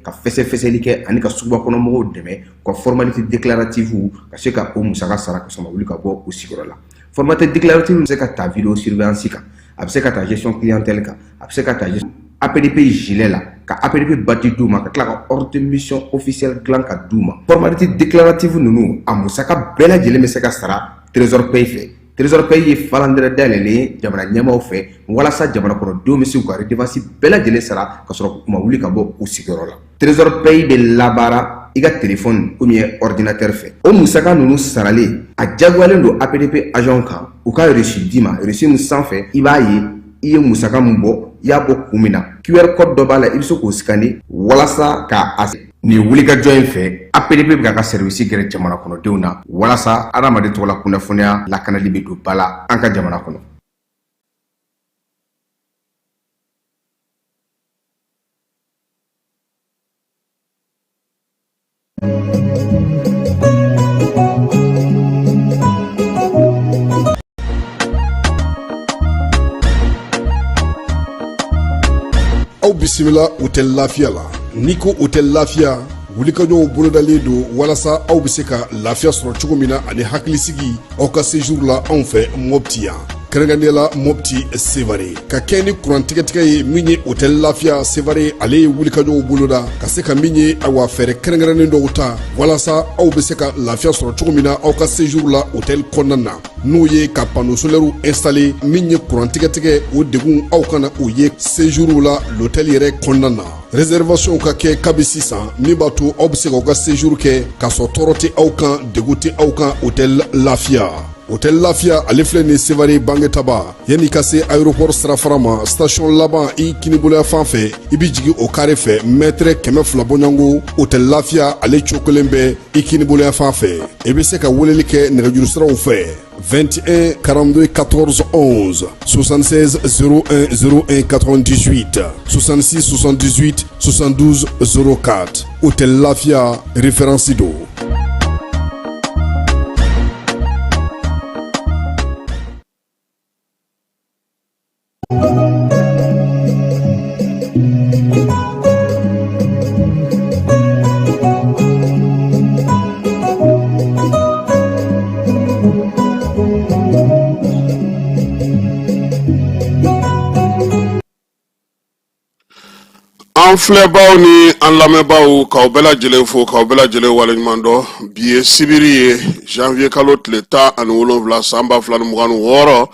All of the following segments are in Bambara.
ka fɛsɛfɛsɛli kɛ ani ka suguba kɔnɔ mɔgɔw dɛmɛ ka formalité déclarative ka se ka o musaka sara ka sɔrɔ wuli ka bɔ o sigiyɔrɔ la. Formalité déclarative bɛ se ka ta vidéo surveillance kan, a bɛ se ka ta gestion clientèle kan, a bɛ se ka ta APDP gilet la, ka APDP bati d'u ma, ka tila ka ordre de mission officiel dilan ka d'u ma. Formalité déclarative ninnu a musaka bɛɛ lajɛlen bɛ se ka sara trésor paye fɛ. Trésor paye ye falandɛrɛ dayɛlɛlen jamana ɲɛmaaw fɛ walasa jamana kɔnɔdenw bɛ se k'u ka redevance bɛɛ lajɛlen sara ka sɔrɔ u ma wuli ka bɔ u sigiyɔrɔ la. Trésor paye bɛ labaara i ka téléphone ou bien ordinateur fɛ. O musaka ninnu sarali a jagoyalen don APDP agent kan u ka reçu d'i ma, reçu min sanfɛ i b'a ye i ye musaka min bɔ i y'a bɔ kun min na. QR code dɔ b'a la i bɛ se k'o scanner walasa ka nin wulikajɔ in fɛ APDP bɛ ka service gɛrɛ jamana kɔnɔdenw na walasa adamaden tɔgɔ la kunnafoniya lakanali bɛ don ba la an ka jamana kɔnɔ. Aw bisimila hôtel Lafiya la. Niko hôtel Lafiya wulikajɔw bolodalen don walasa aw bɛ se ka lafiya sɔrɔ cogo min na ani hakilisigi aw ka séjour la anw fɛ Mopti yan. Kɛrɛnkɛrɛnnenya la Mopti Sevare ka kɛ ni kurantigɛtigɛ ye min ye hôtel Lafiya Sevare ale ye wulikajɔw boloda ka se ka min ye awa fɛɛrɛ kɛrɛnkɛrɛnnen dɔw ta walasa aw bɛ se ka lafiya sɔrɔ cogo min na aw ka séjour la hôtel kɔnɔna na n'o ye ka panneau solaire installer min ye kurantigɛtigɛ o degun aw kana o ye séjour la l'hôtel yɛrɛ kɔnɔna na. Réservation ka kɛ kabi sisan min b'a to aw bɛ se k'aw ka séjour kɛ k'a sɔrɔ tɔɔrɔ tɛ aw kan degun tɛ aw kan hôtel Lafiya. Hôtel Lafiya ale filɛ nin Sevare Bangetaba yanni ka se aéroport sirafara ma station laban i kiniboloya fan fɛ i bi jigin o carré fɛ mètre 200 bɔɲango Hôtel Lafiya ale cokolen bɛ i kiniboloya fan fɛ i bɛ se ka weleli kɛ nɛgɛjuru siraw fɛ 21 42 14 11 76 01 01 98 66 78 72 04 Hôtel Lafiya référence do. An filɛbaw ni an lamɛnbaw k'aw bɛɛ lajɛlen fo k'aw bɛɛ lajɛlen waleɲuman dɔn bi ye sibiri ye janvier kalo tile 17 san 2026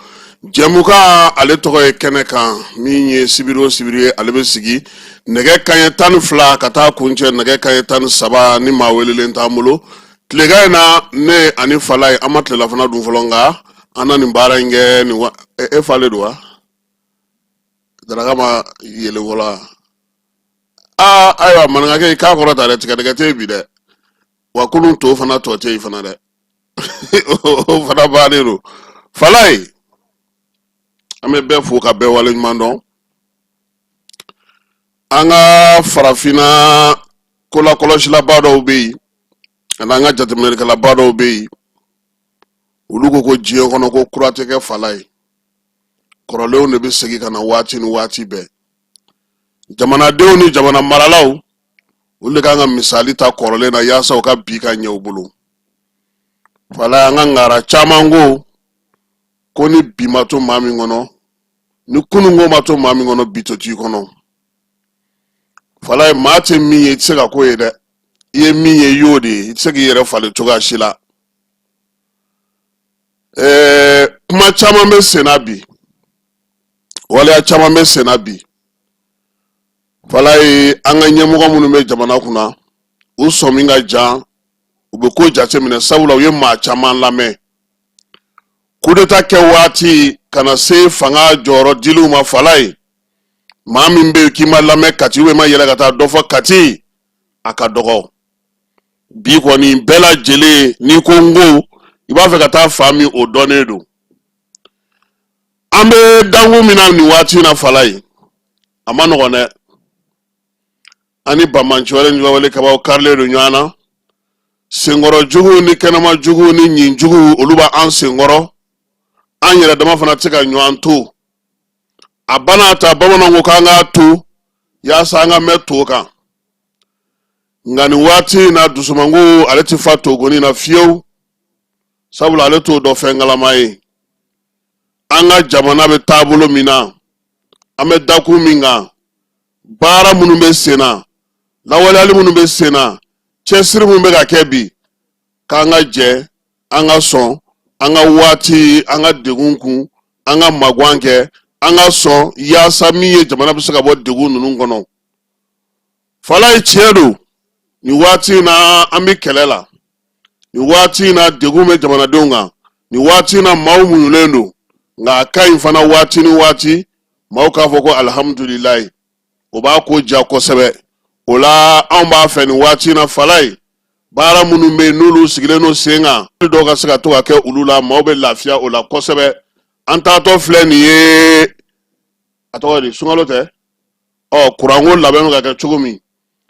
jɛmukan ale tɔgɔ ye kɛnɛ kan min ye sibiri o sibiri ye ale bɛ sigi nɛgɛ kanɲɛ 12 ka taa kuncɛ nɛgɛ kanɲɛ 13 ni maa welelen t'an bolo tilegan in na ne ani Fala ye an ma tilelafana dun fɔlɔ nka an na nin baara in kɛ nin e falen don wa daraka ma yɛlɛ wala. Ayiwa maninkakɛ k'a kɔrɔ ta dɛ tigɛdɛgɛ tɛ bi dɛ wa kunun to fana tɔ tɛ yen fana dɛ o fana bannen don Fala ye an bɛ bɛɛ fo ka bɛɛ waleɲuman dɔn an ka farafinna kolakɔlɔsilaba dɔw bɛ yen ani an ka jateminɛlikɛlaba dɔw bɛ yen olu ko diɲɛ kɔnɔ ko kura tɛ kɛ Fala ye kɔrɔlenw de bɛ segin ka na waati ni waati bɛɛ. Jamanadenw ni jamana maralaw olu de kan ka misali ta kɔrɔlen na yaasa u ka bi ka ɲɛ u bolo. Fala an ka ngara caman ko ni bi ma to maa min kɔnɔ ni kununko ma to maa min kɔnɔ bi to t'i kɔnɔ. Fala ye maa tɛ min ye i tɛ se ka ko ye dɛ i ye min ye i y'o de ye i tɛ se k'i yɛrɛ falen cogoya si la. Kuma caman bɛ sen na bi waleya caman bɛ sen na bi. Fala ye an ka ɲɛmɔgɔ minnu bɛ jamana kunna u sɔmi ka jan u bɛ ko jateminɛ sabula u ye maa caman lamɛn coup d'état kɛ waati kana se fanga jɔyɔrɔ diliw ma Fala ye maa min bɛ yen k'i ma lamɛn Kati ma yɛlɛ ka taa dɔ fɔ Kati a ka dɔgɔ bi kɔni bɛɛ lajɛlen n'i ko n ko i b'a fɛ ka taa fa min o dɔnnen don an bɛ dangu min na nin waati in na Fala ye a ma nɔgɔn dɛ ani bamanci wɛrɛ ɲɔgɔnwele kabaw karilen don ɲɔgɔn na senkɔrɔ jugu ni kɛnɛma jugu ni ɲin jugu olu b'an senkɔrɔ an yɛrɛ dama fana tɛ se ka ɲɔgɔn to a bana ta bamananw ko k'an k'a to yaasa an ka mɛn to kan nka nin waati in na dusumango ale tɛ fa togoni na fiyewu sabula ale t'o dɔn fɛn kalama ye an ka jamana bɛ taabolo min na an bɛ dakun min kan baara minnu bɛ sen na lawaleyali minnu bɛ sen na cɛsiri minnu bɛ ka kɛ bi k'an ka jɛ an ka sɔn an ka waati an ka degun kun an ka magan kɛ an ka sɔn yaasa min ye jamana bɛ se ka bɔ degun ninnu kɔnɔ Fala ye tiɲɛ don nin waati in na an bɛ kɛlɛ la nin waati in na degun bɛ jamanadenw kan nin waati in na maaw muɲulen don nka a ka ɲi fana waati ni waati maaw k'a fɔ ko alihamudulilayi o b'a ko ja kosɛbɛ o la anw b'a fɛ nin waati in na Fala ye baara minnu bɛ yen n'olu sigilen don sen kan dɔw ka se ka to ka kɛ olu la maaw bɛ lafiya o la kosɛbɛ an taatɔ filɛ nin ye a tɔgɔ di sunkalo tɛ kuranko labɛn bɛ ka kɛ cogo min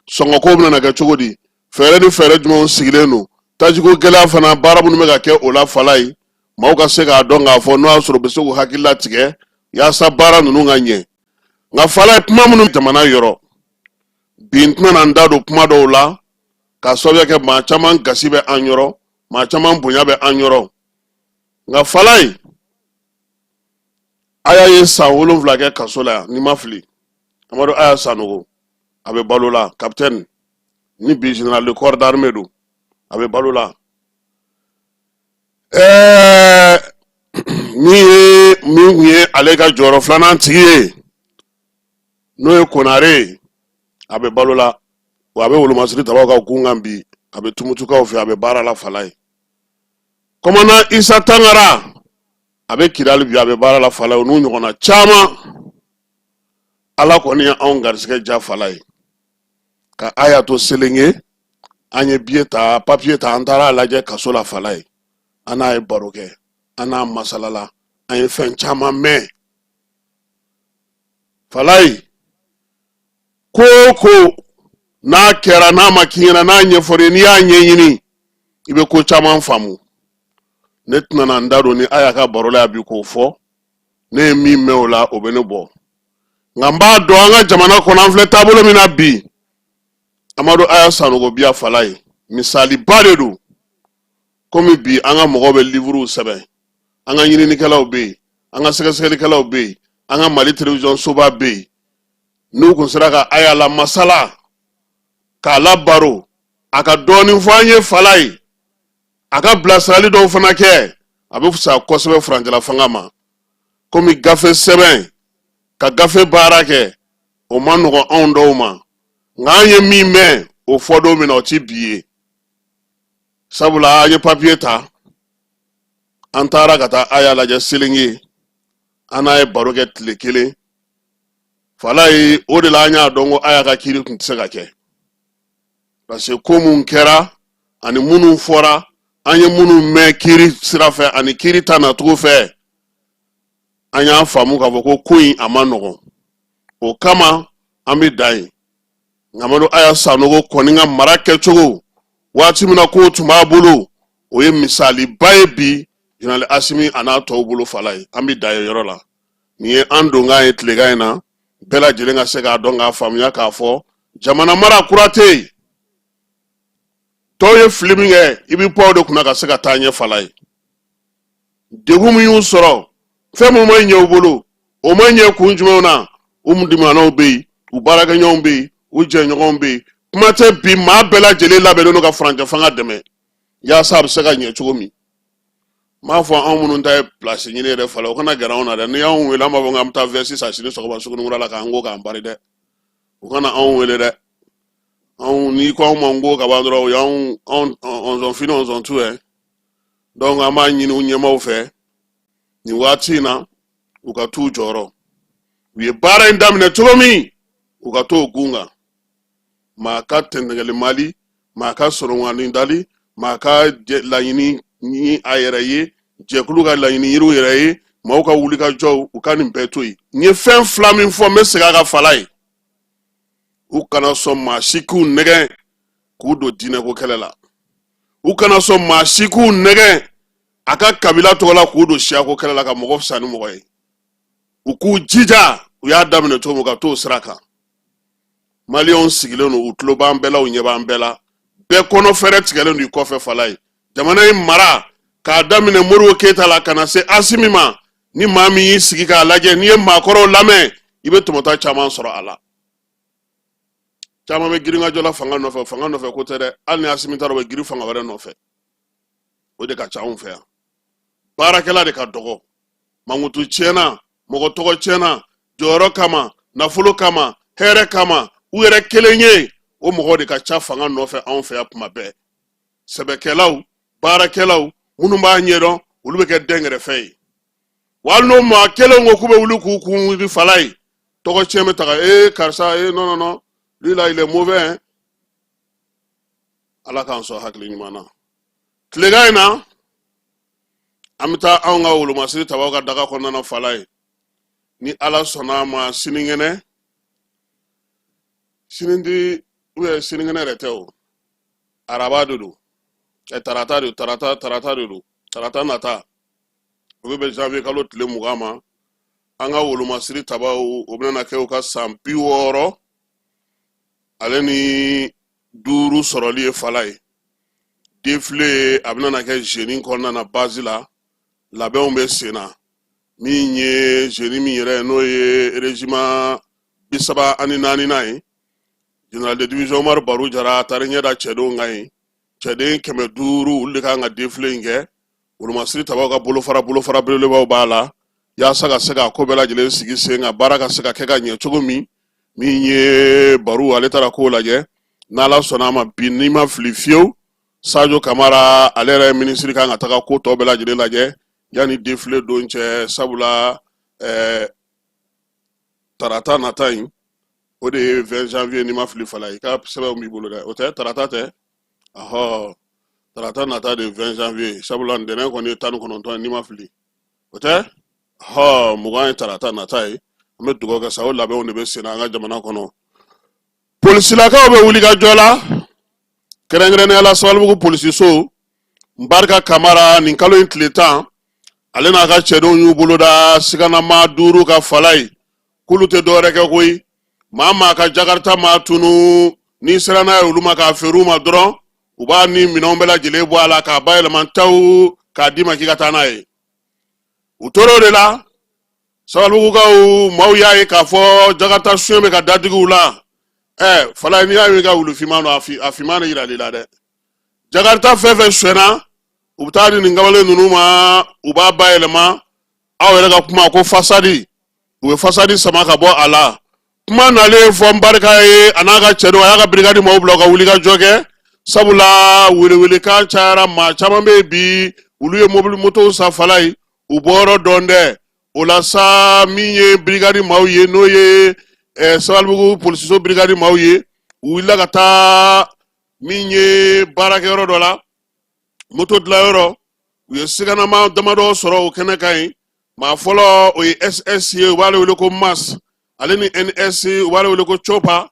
sɔngɔko bɛ na kɛ cogo di fɛɛrɛ ni fɛɛrɛ jumɛnw sigilen don tajiko gɛlɛya fana baara minnu bɛ ka kɛ o la Fala ye maaw ka se k'a dɔn k'a fɔ n'o y'a sɔrɔ u bɛ se k'u hakili latigɛ yaasa baara ninnu ka ɲɛ nka Fala ye kuma minnu jamana yɔrɔ bi n tɛna n da don kuma dɔw la k'a sababuya kɛ maa caman gasi bɛ an yɔrɔ maa caman bonya bɛ an yɔrɔ nka Fala ye a y'a ye san 7 kɛ kaso la yan ni ma fili Amadu Aya Sanogo a bɛ balo la capitaine ni bi général de corps d'armée don a bɛ balo la min kun ye ale ka jɔyɔrɔ filanan tigi ye n'o ye Konare a bɛ balo la wa a bɛ wolomasiri tabaw ka kun kan bi a bɛ tumutukaw fɛ a bɛ baara la Fala ye commandant Isa Tangara a bɛ Kidali bi a bɛ baara la Fala ye o n'u ɲɔgɔnna caman Ala kɔni ye anw garisɛgɛ ja Fala ye ka Aya to Selenge an ye billet ta papier ta an taara lajɛ kaso la Fala ye an n'a ye baro kɛ an n'a masalala an ye fɛn caman mɛn Fala ye ko n'a kɛra n'a ma k'i ɲɛna n'a ɲɛfɔra n'i y'a ɲɛɲini i bɛ ko caman faamu ne tɛna n da don ni Aya ka baro la bi k'o fɔ ne ye min mɛn o la o bɛ ne bɔ nka n b'a dɔn an ka jamana kɔnɔ an filɛ taabolo min na bi Amadu Aya Sanogo biya Fala ye misali ba de don komi bi an ka mɔgɔw bɛ livrew sɛbɛn an ka ɲininikɛlaw bɛ yen an ka sɛgɛsɛgɛlikɛlaw bɛ yen an ka Mali télévision soba bɛ yen n'u kun sera ka Aya la masala k'a la baro a ka dɔɔnin fɔ an ye Fala ye a ka bilasirali dɔw fana kɛ a bɛ fisaya kosɛbɛ furancɛla fanga ma komi gafe sɛbɛn ka gafe baara kɛ o ma nɔgɔn anw dɔw ma nka an ye min mɛn o fɔ don min na o ti bi ye sabula an ye papier ta an taara ka taa Aya lajɛ Selenge an n'a ye baro kɛ tile kelen Fala ye o de la an y'a dɔn ko Aya ka kiiri tun tɛ se ka kɛ parce que ko mun kɛra ani minnu fɔra an ye minnu mɛn kiiri sira fɛ ani kiiri ta nacogo fɛ an y'a faamu k'a fɔ ko in a ma nɔgɔn o kama an bɛ dan yen Amadu Aya Sanogo kɔni ka mara kɛcogo waati min na k'o tun b'a bolo o ye misali ba ye bi Général Asimi a n'a tɔw bolo Fala ye an bɛ dan yen yɔrɔ la nin ye an donkan ye tilegan in na bɛɛ lajɛlen ka se k'a dɔn k'a faamuya k'a fɔ jamana mara kura tɛ yen tɔw ye fili min kɛ i bɛ bɔ o de kunna ka se ka taa ɲɛ Fala ye degun min y'u sɔrɔ fɛn min ma ɲɛ u bolo o ma ɲɛ kun jumɛnw na u dimanaw bɛ yen u baarakɛɲɔgɔnw bɛ yen u jɛɲɔgɔnw bɛ yen kuma tɛ bi maa bɛɛ lajɛlen labɛnnen don ka furancɛ fanga dɛmɛ yaasa a bɛ se ka ɲɛ cogo min n b'a fɔ anw minnu ta ye place ɲini yɛrɛ Fala o kana gɛrɛ anw na dɛ ni y'anw wele an b'a fɔ k'an bɛ taa versi san sini sɔgɔma sugunɛkura la k'an ko k'an bari dɛ u kana anw wele dɛ anw ni ko mango ka bandro yan on zon fini on zon tout donc ama nyini unyema ufe ni watina ukatu joro we bara ndamne tomi ukato gunga maka tendele mali maka sorongani dali maka la yini ni ayeraye je kuluga la yini yiru yeraye mauka wulika jo ukani mpetoi ni fen flaming for mesega ga falai ukana so mashiku nege kudo dine ko kelela ukana so mashiku nege aka kabila tola kudo shia ko kelela ka mogo sani mogo yi uku jija uya damne to moga to sraka malion sigileno utlo bambela unye bambela be kono fere tigelen du kofe falai jamana mara ka damne muru keta la kana se asimima ni mami sigika laje ni makoro lame ibe tumota chaman soro ala chama be giringa jola fanga no fe ko tere alni asimita ro be giri fanga wara no fe o de ka chaun fe barakela de ka dogo mangutu chena mogo togo chena joro kama nafulo kama here kama uere kelenye o mogo de ka cha fanga no fe an fe apuma be sebekelaw barakelaw munu ba nyero ulube ke dengere fe walno ma kelongo kube uluku ku falai togo cheme taka karsa non lui-là, il est mauvais, hein. Allah kan so hakli ni mana. Tlega ina amita anga wulu masiri tabaga daga konna na falai. Ni ala sona ma siningene. Sinindi we siningene reteo. Araba dudu. Tarata nata. Obe be janvier kalo tle mugama. Anga wulu masiri tabaga obna ke ka sampi woro. Aleni duru soroli falai defle abna na ke jenin konna na bazila labe on be sena minye jeni mi yere no ye régiment bisaba ani nani nai general de division Omar Barou jara tarinya da chedo ngai chede keme duru ulika nga defle nge uluma siri tabaga bolo fara bele ba bala ya saga ko bela jile sigi senga baraka sega kega nye chogomi minye Barou aletara ko laje nala sonama binima flifio Sadio Kamara alera ministre kan ataka ko to bela jide laje yani defle donche sabula tarata natain o de 20 janvier ni ma flifala ka sebe mi bolo da o te tarata te aha tarata nata de 20 janvier sabula ndene ko ni tanu ko non to ni ma fli o te ha mugan tarata natai me dugo ga sawo labe on be sina nga jamana kono police la ka be wuli ga jola kerengre ne ala sawalbu police so mbarka Kamara nin kalo intletan alena ga chedo yu boloda sigana ma duru ka falai kulute dore ke koy mama ka jakarta ma tunu ni serana uluma ka feruma dron uba ni minombela jile bo ala ka bayel man taw ka dima ki katana e utoro de la sawalbu ga u mawya e ka fo jakarta sume ka dadigu la falai ni ya ga ulu fimano afimano ira lila de jakarta fefe shena ubtadi ni ngabale nunuma uba bayelema awere ga kuma ko fasadi we fasadi sama ka bo ala kuma nale fo mbarka e anaga chedo ayaga brigade mo bloga wuliga joge sabula wili ka chara ma chama bebi uluye mobile moto sa falai uboro donde olasa minye brigade mauye noye sabalbugu police so brigade mauye willa kata minye barake yoro dola moto dla yoro we sigana ma damado soro kene kai ma folo o SSC wale wele ko mas aleni NSC wale wele ko chopa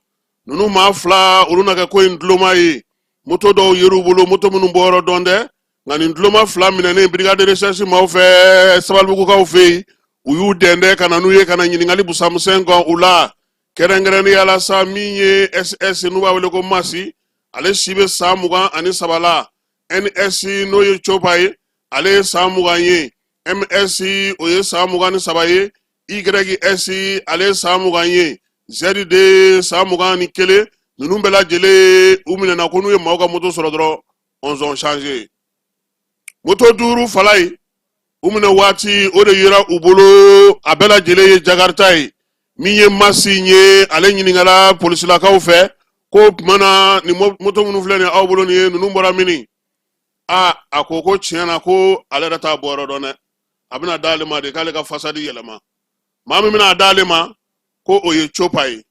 nunu ma fla uruna ka ko indloma yi moto do yeru bolo moto munum boro donde ngani indloma fla minene brigade de recherche ma fe sabalbugu ka fe uyu dende kana nuye kana nyini ngali busamu sengo ula kerengreni yala sa minye SS nuba wele ko masi ale sibe samuga ani sabala NSC no ye chopaye ale samuga ye MSC oye samuga ni sabaye YSC ale samuga ye ZD samuga ni kele nunumbela jele umine na konu ye mauga moto sorodro onzon changer moto duru falai umine wati ode yira ubolo abela jele ye jagartai minye masi nye ale nyiningala police la ka ofe ko mana ni moto minnu filɛ nin aw bolo nin ye ninnu bɔra mini a ko tiɲɛna ko ale yɛrɛ t'a bɔyɔrɔ dɔn dɛ a bɛna d'ale ma de k'ale ka fasadi yɛlɛma maa min bɛna d'ale ma ko o ye copa ye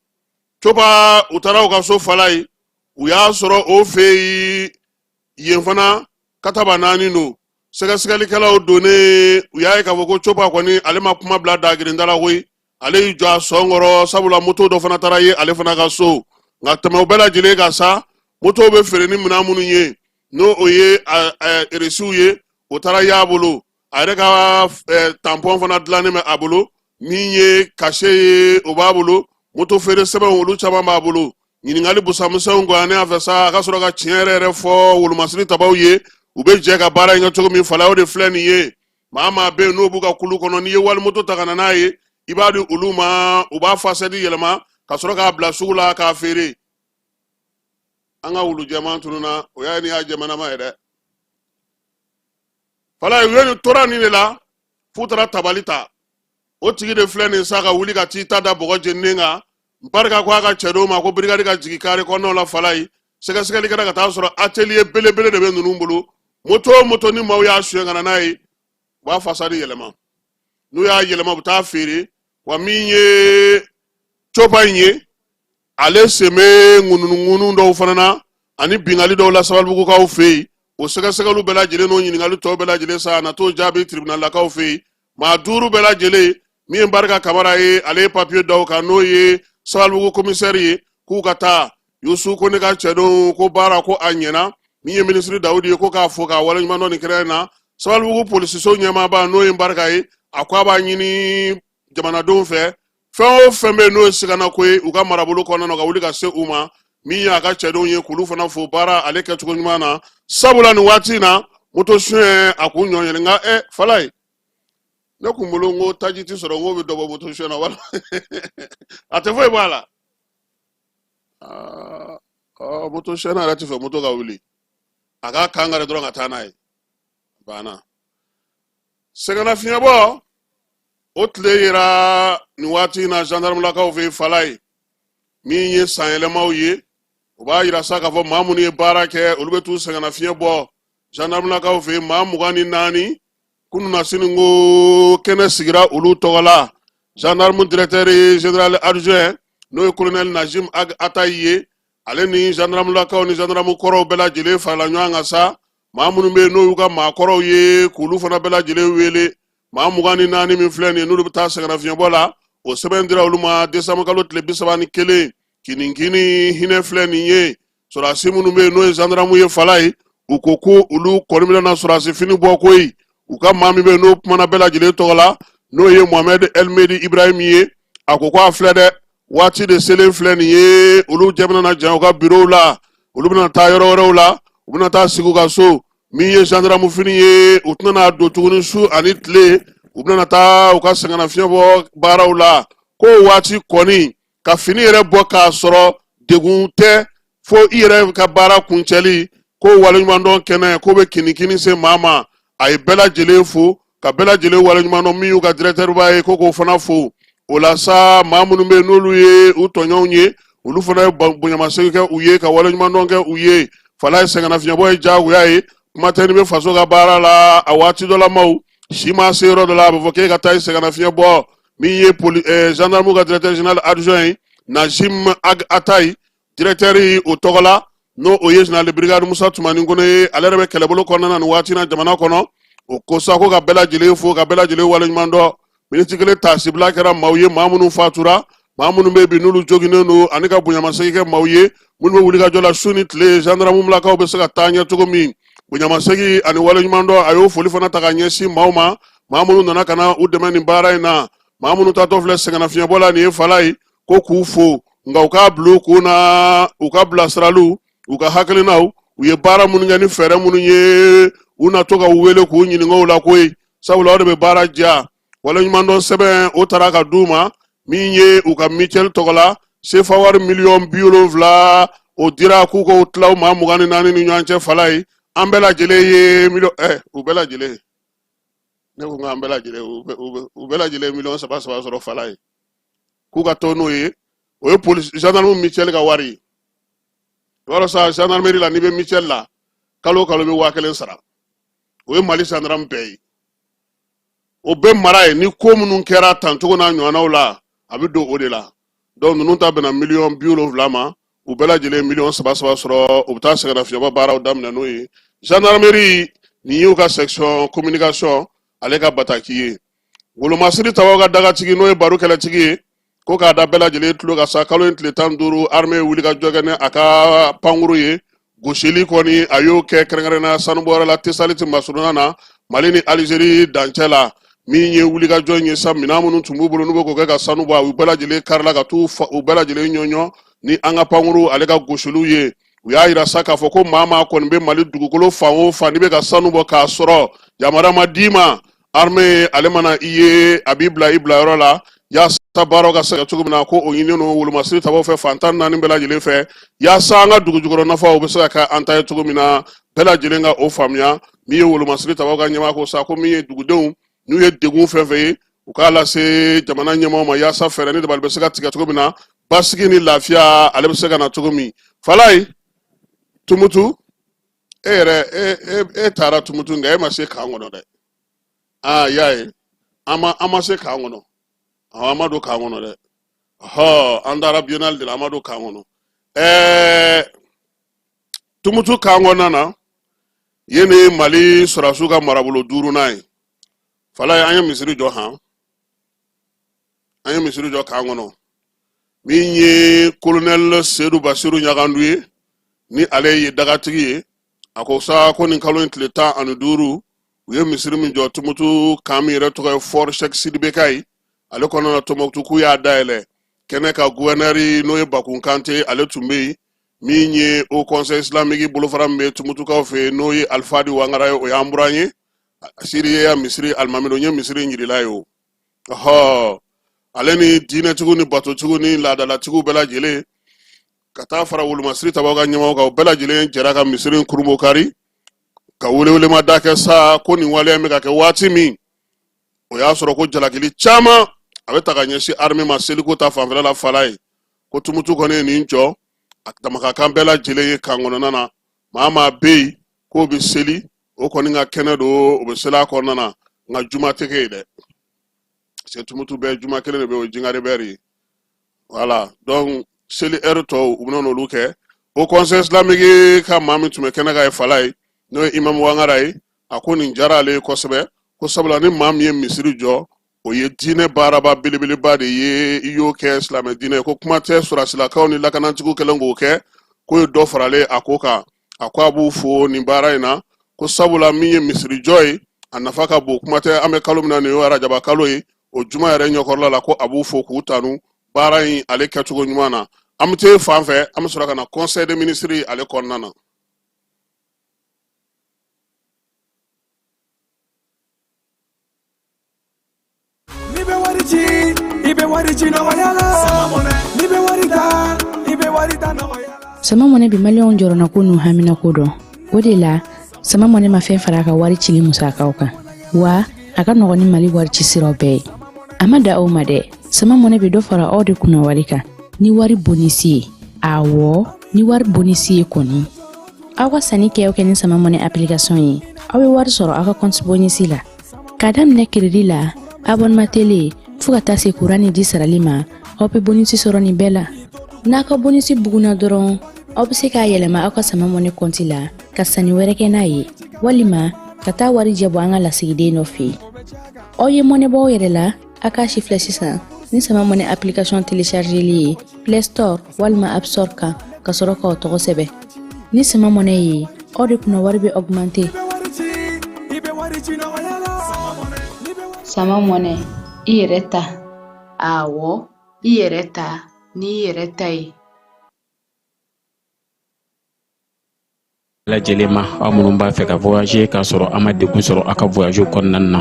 copa u taara u ka so fala ye u y'a sɔrɔ o fɛ yen fana kataba naani don sɛgɛsɛgɛlikɛlaw donnen u y'a ye k'a fɔ ko copa kɔni ale ma kuma bila dagirinda la koyi ale y'i jɔ a sɔn kɔrɔ sabula moto dɔ fana taara ye ale fana ka so nka tɛmɛ u bɛɛ lajɛlen ka sa moto bɛ feere ni minɛn minnu ye n'o o ye eresiw ye o taara y'a bolo a yɛrɛ ka tampɔn fana dilannen bɛ a bolo min ye kase ye o b'a bolo moto feere sɛbɛnw olu caman b'a bolo ɲininkali busamisɛnw gɔnnen a fɛ sa a ka sɔrɔ ka tiɲɛ yɛrɛ fɔ wolomasiri tabaw ye u bɛ jɛ ka baara in kɛ cogo min fala o de filɛ nin ye maa maa bɛ yen n'o b'u ka kulu kɔnɔ n'i ye wali moto ta ka na n'a ye i b'a di olu ma u b'a fasɛdi yɛlɛma ka sɔrɔ k'a bila sugu la k'a feere an ka wulu jɛman tununa o y'a ni y'a jɛmanama ye dɛ fala u ye nin tora nin de la f'u taara tabali ta o tigi de filɛ nin sa ka wuli ka t'i ta da bɔgɔ jeninen kan barika ko a ka cɛ dɔw ma ko birikadi ka jigin kari kɔnɔnaw la fala ye sɛgɛsɛgɛli kɛra ka taa sɔrɔ atelier belebele de bɛ ninnu bolo moto o moto ni maaw y'a suyɛn ka na n'a ye u b'a fasadi yɛlɛma n'u y'a yɛlɛma u bɛ taa feere wa min ye copa in ye ale sen bɛ ŋununuŋunu dɔw fana na ani bingali dɔw la sabalibugukaw fɛ yen o sɛgɛsɛgɛliw bɛɛ lajɛlen n'o ɲininkali tɔw bɛɛ lajɛlen sa a na t'o jaabi tribunalakaw fɛ yen maa 5 bɛɛ lajɛlen min ye barika kamara ye ale ye papiye da o kan n'o ye sabalibugu komisɛri ye k'u ka taa yusu ko ne ka cɛ don ko baara ko a ɲɛna min ye minisiri dawudi ye ko k'a fɔ k'a waleɲuman dɔn nin kɛra in na sabalibugu polisiso ɲɛmaaba n'o ye barika ye a ko a b'a ɲini jamanadenw fɛ fɛn o fɛn bɛ yen n'o ye siganako ye u ka marabolo kɔnɔna na ka wuli ka se u ma min ye a ka cɛdenw ye k'olu fana fo baara ale kɛcogo ɲuman na sabula nin waati in na moto suɲɛ a k'u ɲɔɲɛlen nka fala ye ne kun bolo n ko taji ti sɔrɔ n ko bɛ dɔ bɔ moto suɲɛ na wala a tɛ foyi bɔ a la moto suɲɛ na yɛrɛ tɛ fɛ moto ka wuli a k'a kan kari dɔrɔn ka taa n'a ye banna sɛgɛnnafiɲɛbɔ o tile yera nin waati in na gendarmelakaw fɛ fala ye min ye san yɛlɛmaw ye o b'a yira sa k'a fɔ maa minnu ye baara kɛ olu bɛ t'u sɛgɛnnafiɲɛ bɔ gendarmelakaw fɛ maa 24 kunun na sini ko kɛnɛ sigira olu tɔgɔ la gendarme directeur général adjoint n'o ye colonel Najim Atayi ye ale ni gendarmelakaw ni gendarme kɔrɔw bɛɛ lajɛlen farala ɲɔgɔn kan sa maa minnu bɛ yen n'o y'u ka maakɔrɔw ye k'olu fana bɛɛ lajɛlen wele maa 24 min filɛ nin ye n'olu bɛ taa sɛgɛnnafiɲɛbɔ la o sɛbɛn dira olu ma décembre kalo tile 31 kininkini hinɛ filɛ nin ye sɔrɔdasi minnu bɛ yen n'o ye gendarme ye fala ye u ko ko olu kɔni bɛna sɔrɔdasi fini bɔ koyi u ka maa min bɛ yen n'o kumana bɛɛ lajɛlen tɔgɔ la n'o ye Mohamed Elmedi Ibrahim ye a ko a filɛ dɛ waati de selen filɛ nin ye olu jɛ bɛna jan u ka bureau la olu bɛna taa yɔrɔ wɛrɛw la u bɛna taa sigi u ka so min ye gendarme fini ye u tɛna don tuguni su ani tile u bɛna taa u ka sɛgɛnnafiɲɛ bɔ baaraw la ko waati kɔni ka fini yɛrɛ bɔ k'a sɔrɔ degun tɛ fo i yɛrɛ ka baara kuncɛli ko waleɲuman dɔn kɛnɛ ko bɛ kinikini se maa ma a ye bɛɛ lajɛlen fo ka bɛɛ lajɛlen waleɲuman dɔn min y'u ka directeur ba ye ko k'o fana fo o la sa maa minnu bɛ yen n'olu ye u tɔɲɔgɔnw ye olu fana ye bonyamasegin kɛ u ye ka waleɲuman dɔn kɛ u ye fala ye sɛgɛnnafiɲɛbɔ ye diyagoya ye kuma tɛ ni bɛ faso ka baara la a waati dɔ la maaw si ma se yɔrɔ dɔ la a bɛ fɔ k'e ka taa sɛgɛnnafiɲɛbɔ min ye gendarme ka directeur général adjoint ye Najim Atayi directeur yi o tɔgɔ la n'o o ye général de brigade Musa Tumani Kone ye ale yɛrɛ bɛ kɛlɛbolo kɔnɔna na nin waati na jamana kɔnɔ o ko sa ko ka bɛɛ lajɛlen fo ka bɛɛ lajɛlen waleɲuman dɔn miniti kelen taasibila kɛra maaw ye maa minnu fatura maa minnu bɛ bi n'olu joginnen don ani ka bonyamasegin kɛ maaw ye minnu bɛ wuli ka jɔ la su ni tile gendarmelakaw bɛ se ka taa ɲɛ cogo min bonyamasegin ani waleɲuman dɔn a y'o foli fana ta ka ɲɛsin maaw ma maa minnu nana ka na u dɛmɛ nin baara in na maa minnu tatɔ filɛ sɛgɛnnafiɲɛbɔ la nin ye fala ye ko k'u fo nka u k'a bila u kun na u ka bilasiraliw u ka hakilinaw u ye baara minnu kɛ ni fɛɛrɛ minnu ye u na to ka u wele k'u ɲininka o la koyi sabula o de bɛ baara diya waleɲuman dɔn sɛbɛn o taara ka d'u ma min ye u ka mutuelle tɔgɔ la sefa wari $70,000 o dira k'u k'o tila u maa 24 ni ɲɔgɔn cɛ fala ye an bɛɛ lajɛlen ye u bɛɛ lajɛlen ne ko an bɛɛ lajɛlen u bɛɛ lajɛlen $3 sɔrɔ fala ye k'u ka to n'o ye o ye police gendarme mutuelle ka wari wala sa gendarmerie la ni be Michel la kalo be wa kelen sara o ye Mali gendarme bɛɛ o bɛ mara ye ni ko minnu kɛra tancogo n'a ɲɔgɔnnaw la a bɛ don o de la donc ninnu ta bɛnna $70,000 ma u bɛɛ lajɛlen $3,300 sɔrɔ u bɛ taa sɛgɛnnafiɲɛbɔ baaraw daminɛ n'o ye gendarmerie nin y'u ka section communication ale ka bataki ye wolomasiri tabaw ka dagatigi n'o ye baro kɛlɛtigi ye ko k'a da bɛɛ lajɛlen tulo ka sa kalo in tile 15 armée wuli ka jɔ kɛ ni a ka pankuru ye gosili kɔni a y'o kɛ kɛrɛnkɛrɛnnenya sanubɔyɔrɔ la Tesaliti masuruna na Mali ni Algérie dancɛ la min ye wuli ka jɔ in ye sa minɛn minnu tun b'u bolo n'u bɛ k'o kɛ ka sanu bɔ u bɛɛ lajɛlen karila ka t'u u bɛɛ lajɛlen ɲɔɲɔ ni an ka pankuru ale ka gosiliw ye u y'a yira sa k'a fɔ ko maa kɔni bɛ Mali dugukolo fan o fan n'i bɛ ka sanu bɔ k'a sɔrɔ yamariya ma d'i ma armée ale mana i ye a b'i bila i bilayɔrɔ la yaasa baaraw ka se ka cogo min na ko o ɲininen don wolomasiri tabaw fɛ fantan naani bɛɛ lajɛlen fɛ yaasa an ka dugujukɔrɔ nafaw bɛ se ka kɛ an ta ye cogo min na bɛɛ lajɛlen ka o faamuya min ye wolomasiri tabaw ka ɲɛmaa ko sa ko min ye dugudenw n'u ye degun fɛn fɛn ye u k'a lase jamana ɲɛmaaw ma yaasa fɛɛrɛ ni dabali bɛ se ka tigɛ cogo min na basigi ni lafiya ale bɛ se ka na cogo min Falaye Tumutu e yɛrɛ e taara Tumutu nka e ma se kan kɔnɔ dɛ y'a ye an ma se kan kɔnɔ an ma don kan kɔnɔ dɛ an taara biennale de la an ma don kan kɔnɔ Tumutu kan kɔnɔna na yen ni Mali sɔrɔdasiw ka marabolo 5nan ye Falaye an ye misiri jɔ kan kɔnɔ min ye colonel Seydou Bassirou Ɲagandu ye ni ale ye dagatigi ye a ko sa ko nin kalo in tile 15 u ye misiri min jɔ Tumutu kan min yɛrɛ tɔgɔ ye Fort Cheikh Sidibé Kayi ale kɔnɔna na Tɔnbɔkutu k'u y'a dayɛlɛ kɛnɛ ka gouverneur n'o ye Bakun Kante ale tun bɛ yen min ye Haut Conseil Islamique bolofara min bɛ Tumutukaw fɛ n'o ye Alfadi Wangara ye o y'an buran ye Siri ya misiri alimamido nye misiri njirila yo ale ni diinɛtigiw ni batotigiw ni laadalatigiw bɛɛ lajɛlen ka taa fara wolomasiri tabaw ka ɲɛmaaw kan o bɛɛ lajɛlen jɛra ka misiri in kurumbo kari ka welewelema da kɛ sa ko nin waleya bɛ ka kɛ waati min o y'a sɔrɔ ko jalakili caman a bɛ ta ka ɲɛsin armée ma seliko ta fanfɛla la Falaye ko Tumutu kɔni ye nin jɔ a damakakan bɛɛ lajɛlen ye kan kɔnɔna na maa bɛ yen k'o bɛ seli o kɔni ka kɛnɛ don o bɛ seli a kɔnɔna na nka juma tɛ kɛ yen dɛ parce que Tumutu bɛɛ juma kelen de bɛ o ye Jingare bɛri ye voilà donc seli heure tɔw u bɛna n'olu kɛ Haut Conseil Islamique ka maa min tun bɛ kɛnɛ kan ye Falaye n'o ye Imam Wangara ye a ko nin diyara ale ye kosɛbɛ ko sabula ni maa min ye misiri jɔ o ye diinɛ baaraba belebeleba de ye i y'o kɛ silamɛ diinɛ ye ko kuma tɛ sɔrɔdasilakaw ni lakanatigiw kɛlen k'o kɛ k'o ye dɔ faralen a ko kan a ko a b'u fo nin baara in na ko sabula min ye misiri jɔ ye a nafa ka bon kuma tɛ an bɛ kalo min na nin y'o arajaba kalo ye o juma yɛrɛ ɲɛkɔrɔla la ko a b'u fo k'u tanu baara in ale kɛcogo ɲuman na an bɛ taa fan fɛ an bɛ sɔrɔ ka na conseil des ministres ale kɔnɔna na sama mɔnɛ bi maliyɛnw jɔrɔna ko n'u hamina ko dɔn o de la sama mɔnɛ ma fɛn fara a ka wari cili musakaw kan wa a ka nɔgɔn ni Mali wari ci siraw bɛɛ ye a ma da aw ma dɛ sama mɔnɛ bi dɔ fara aw de kunna wari kan ni wari bonisi ye awɔ ni wari bonisi ye kɔni aw ka sanni kɛ ni sama mɔnɛ application ye aw bɛ wari sɔrɔ aw ka compte bonisi la ka daminɛ crédit la abonnement télé fo ka taa se courant ni di sarali ma aw bɛ bonisi sɔrɔ nin bɛɛ la n'a ka bonisi buguna dɔrɔn aw bɛ se k'a yɛlɛma aw ka sama mɔnɛ compte la ka sanni wɛrɛ kɛ n'a ye walima ka taa wari jɛ bɔ an ka lasigiden dɔ fɛ aw ye mɔnɛ bɔ aw yɛrɛ la a k'a si filɛ sisan ni sama mɔnɛ application téléchargeli ye Play Store walima App Store kan ka sɔrɔ k'aw tɔgɔ sɛbɛn ni sama mɔnɛ ye aw de kunna wari bɛ augmenter sama mɔnɛ i yɛrɛ ta awɔ i yɛrɛ ta ni yɛrɛ ta ye lajɛlen ma aw minnu b'a fɛ ka voyager k'a sɔrɔ a ma degun sɔrɔ a ka voyage kɔnɔna na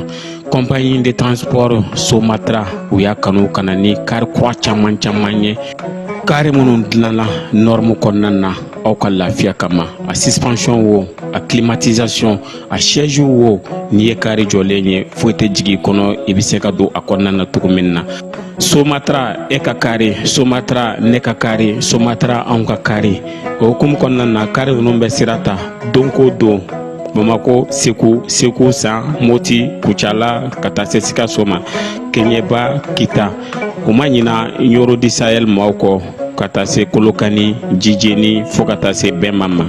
compagnie de transport Somatra u y'a kanu kana ni kari kura caman ye kari minnu dilanna norme kɔnɔna na aw ka lafiya kama a suspension wo a climatisation a siège wo n'i ye kari jɔlen ye foyi tɛ jigi kɔnɔ i bɛ se ka don a kɔnɔna na cogo min na Somatra e ka kari Somatra ne ka kari Somatra anw ka kari o hukumu kɔnɔna na kari ninnu bɛ sira ta don ko don Bamako Segu San Moti Kucala ka taa se Sikaso ma Keɲeba Kita o ma ɲina Yoro di Sahel maaw kɔ ka taa se Kolokani Jijeni fo ka taa se Bɛnma ma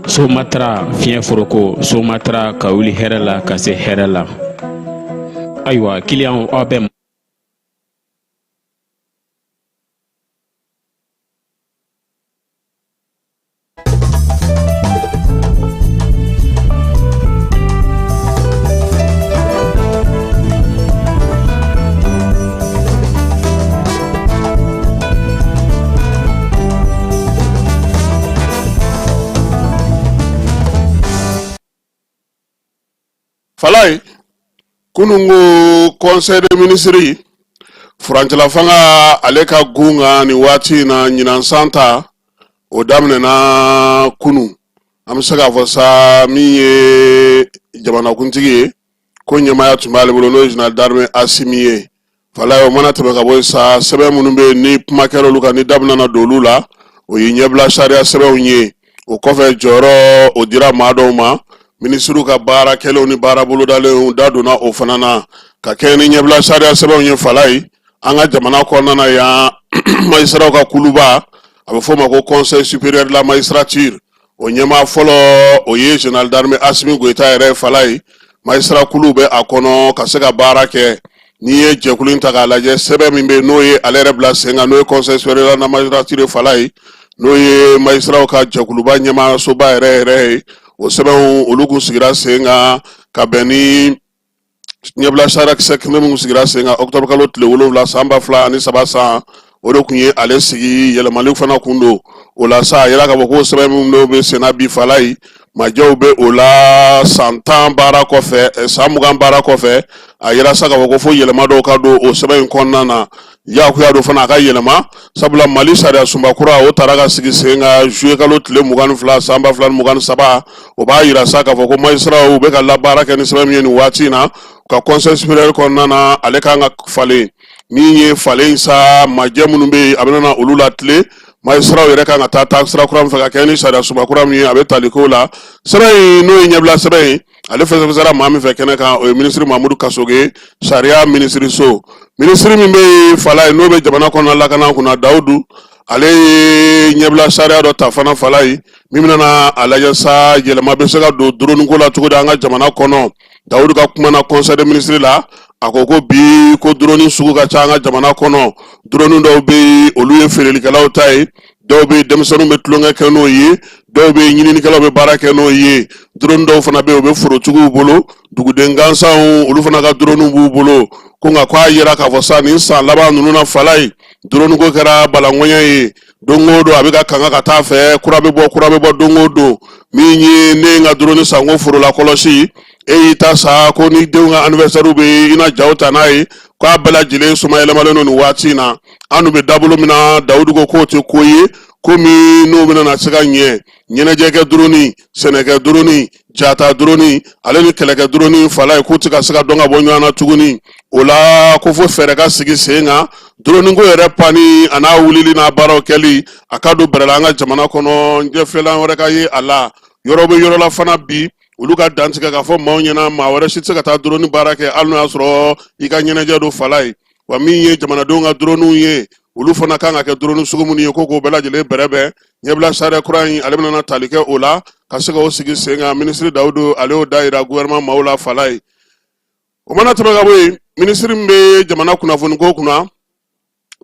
Somatra fiɲɛ foroko Somatra ka wuli hɛrɛ la ka se hɛrɛ la ayiwa kiliyanw aw bɛ falai kunungu conseil de ministre furancala fanga ale ka gunga ni wati na ɲinan santa o daminɛna kunu an bɛ se k'a fɔ sa min ye jamanakuntigi ye ko ɲɛmaya tun b'ale bolo n'o ye général d'armée Asimi ye falai o mana tɛmɛ ka bɔ sa sɛbɛn minnu bɛ ni kuma kɛra olu kan ni da bɛna don olu la o ye ɲɛbila sariya sɛbɛnw ye o kɔfɛ jɔyɔrɔ o dira maa dɔw ma ministre ka baara kɛlenw ni baara bolodalenw da donna o fana na ka kɛ ni ɲɛbila sariya sɛbɛnw ye falai an ka jamana kɔnɔna na yan magistraw ka kuluba a bɛ fɔ o ma ko conseil supérieur de la magistrature o ɲɛmaa fɔlɔ o ye général d'armée Asimi Goïta yɛrɛ falai magistrat kulu bɛ a kɔnɔ ka se ka baara kɛ n'i ye jɛkulu in ta k'a lajɛ sɛbɛn min bɛ n'o ye ale yɛrɛ bila sen kan n'o ye conseil supérieur de la magistrature falai n'o ye magistraw ka jɛkuluba ɲɛmaasoba yɛrɛ ye o sɛbɛnw olu kun sigira sen kan ka bɛn ni ɲɛbila sariya kisɛ kɛmɛ min kun sigira sen kan octobre kalo tile 7 san 2003 san o de kun ye ale sigi yɛlɛmali fana kun don o la sa a yira k'a fɔ ko sɛbɛn minnu bɛ sen na bi falai majɛw bɛ o la san 10 baara kɔfɛ san 20 baara kɔfɛ a yira sa k'a fɔ ko fo yɛlɛma dɔw ka don o sɛbɛn in kɔnɔna na yakuya dɔ fana a ka yɛlɛma sabula Mali sariya sunba kura o taara ka sigi sen kan juillet kalo tile 22 san 2023 o b'a yira sa k'a fɔ ko magistraw bɛ ka labaara kɛ ni sɛbɛn min ye nin waati in na ka conseil supérieur kɔnɔna na ale kan ka falen min ye falen sa majɛ minnu bɛ yen a bɛna olu la tile magistraw yɛrɛ kan ka taa sira kura min fɛ ka kɛ ni sariya sunba kura min ye a bɛ tali k'o la sɛbɛn in n'o ye ɲɛbila sɛbɛn ye ale fɛsɛfɛsɛra maa min fɛ kɛnɛ kan o ye ministre Mamudu Kasoge sariya ministre so ministre min bɛ falai n'o bɛ jamana kɔnɔna lakana kunna Dawudu ale ye ɲɛbila sariya dɔ ta fana falai min bɛna a lajɛ sa yɛlɛma bɛ se ka don drone ko la cogo di an ka jamana kɔnɔ Dawudu ka kuma na conseil de ministre la a ko ko bi ko drone sugu ka ca an ka jamana kɔnɔ drone dɔw bɛ yen olu ye feerelikɛlaw ta ye dɔw bɛ denmisɛnninw bɛ tulonkɛ kɛ n'o ye dɔw bɛ ɲininikɛlaw bɛ baara kɛ n'o ye drone dɔw fana bɛ yen o bɛ forotigiw bolo duguden gansanw olu fana ka drone b'u bolo ko nka k'a yira k'a fɔ sa nin san laban ninnu na falai drone ko kɛra balanŋɔɲɛ ye don o don a bɛ ka kanga ka taa fɛ kura bɛ bɔ don o don min ye ne ye n ka drone san ko forola kɔlɔsi e y'i ta sa ko ni denw ka anniversaire bɛ i na jaw ta n'a ye k'a bɛɛ lajɛlen suma yɛlɛmalen don nin waati in na an dun bɛ dabolo min na Dawudu ko k'o tɛ ko ye komi n'o bɛna na se ka ɲɛ ɲɛnajɛkɛ drone sɛnɛkɛ drone jata drone ale ni kɛlɛkɛ drone falai k'u tɛ ka se ka dɔn ka bɔ ɲɔgɔn na tuguni o la ko fo fɛɛrɛ ka sigi sen kan drone ko yɛrɛ pani a n'a wulili n'a baaraw kɛli a ka don bɛrɛ la an ka jamana kɔnɔ ɲɛfilan wɛrɛ ka ye a la yɔrɔ bɛ yɔrɔ la fana bi olu ka dantigɛ k'a fɔ maaw ɲɛna maa wɛrɛ si tɛ se ka taa drone baara kɛ hali n'o y'a sɔrɔ i ka ɲɛnajɛ don falai wa min ye jamanadenw ka dronew ye olu fana kan ka kɛ drone sugu minnu ye ko k'o bɛɛ lajɛlen bɛrɛbɛn ɲɛbila sariya kura in ale bɛna tali kɛ o la ka se k'o sigi sen kan ministre Dawudu ale y'o da yira gouvernement maaw la falai o mana tɛmɛ ka bɔ yen ministre min bɛ jamana kunnafoni ko kunna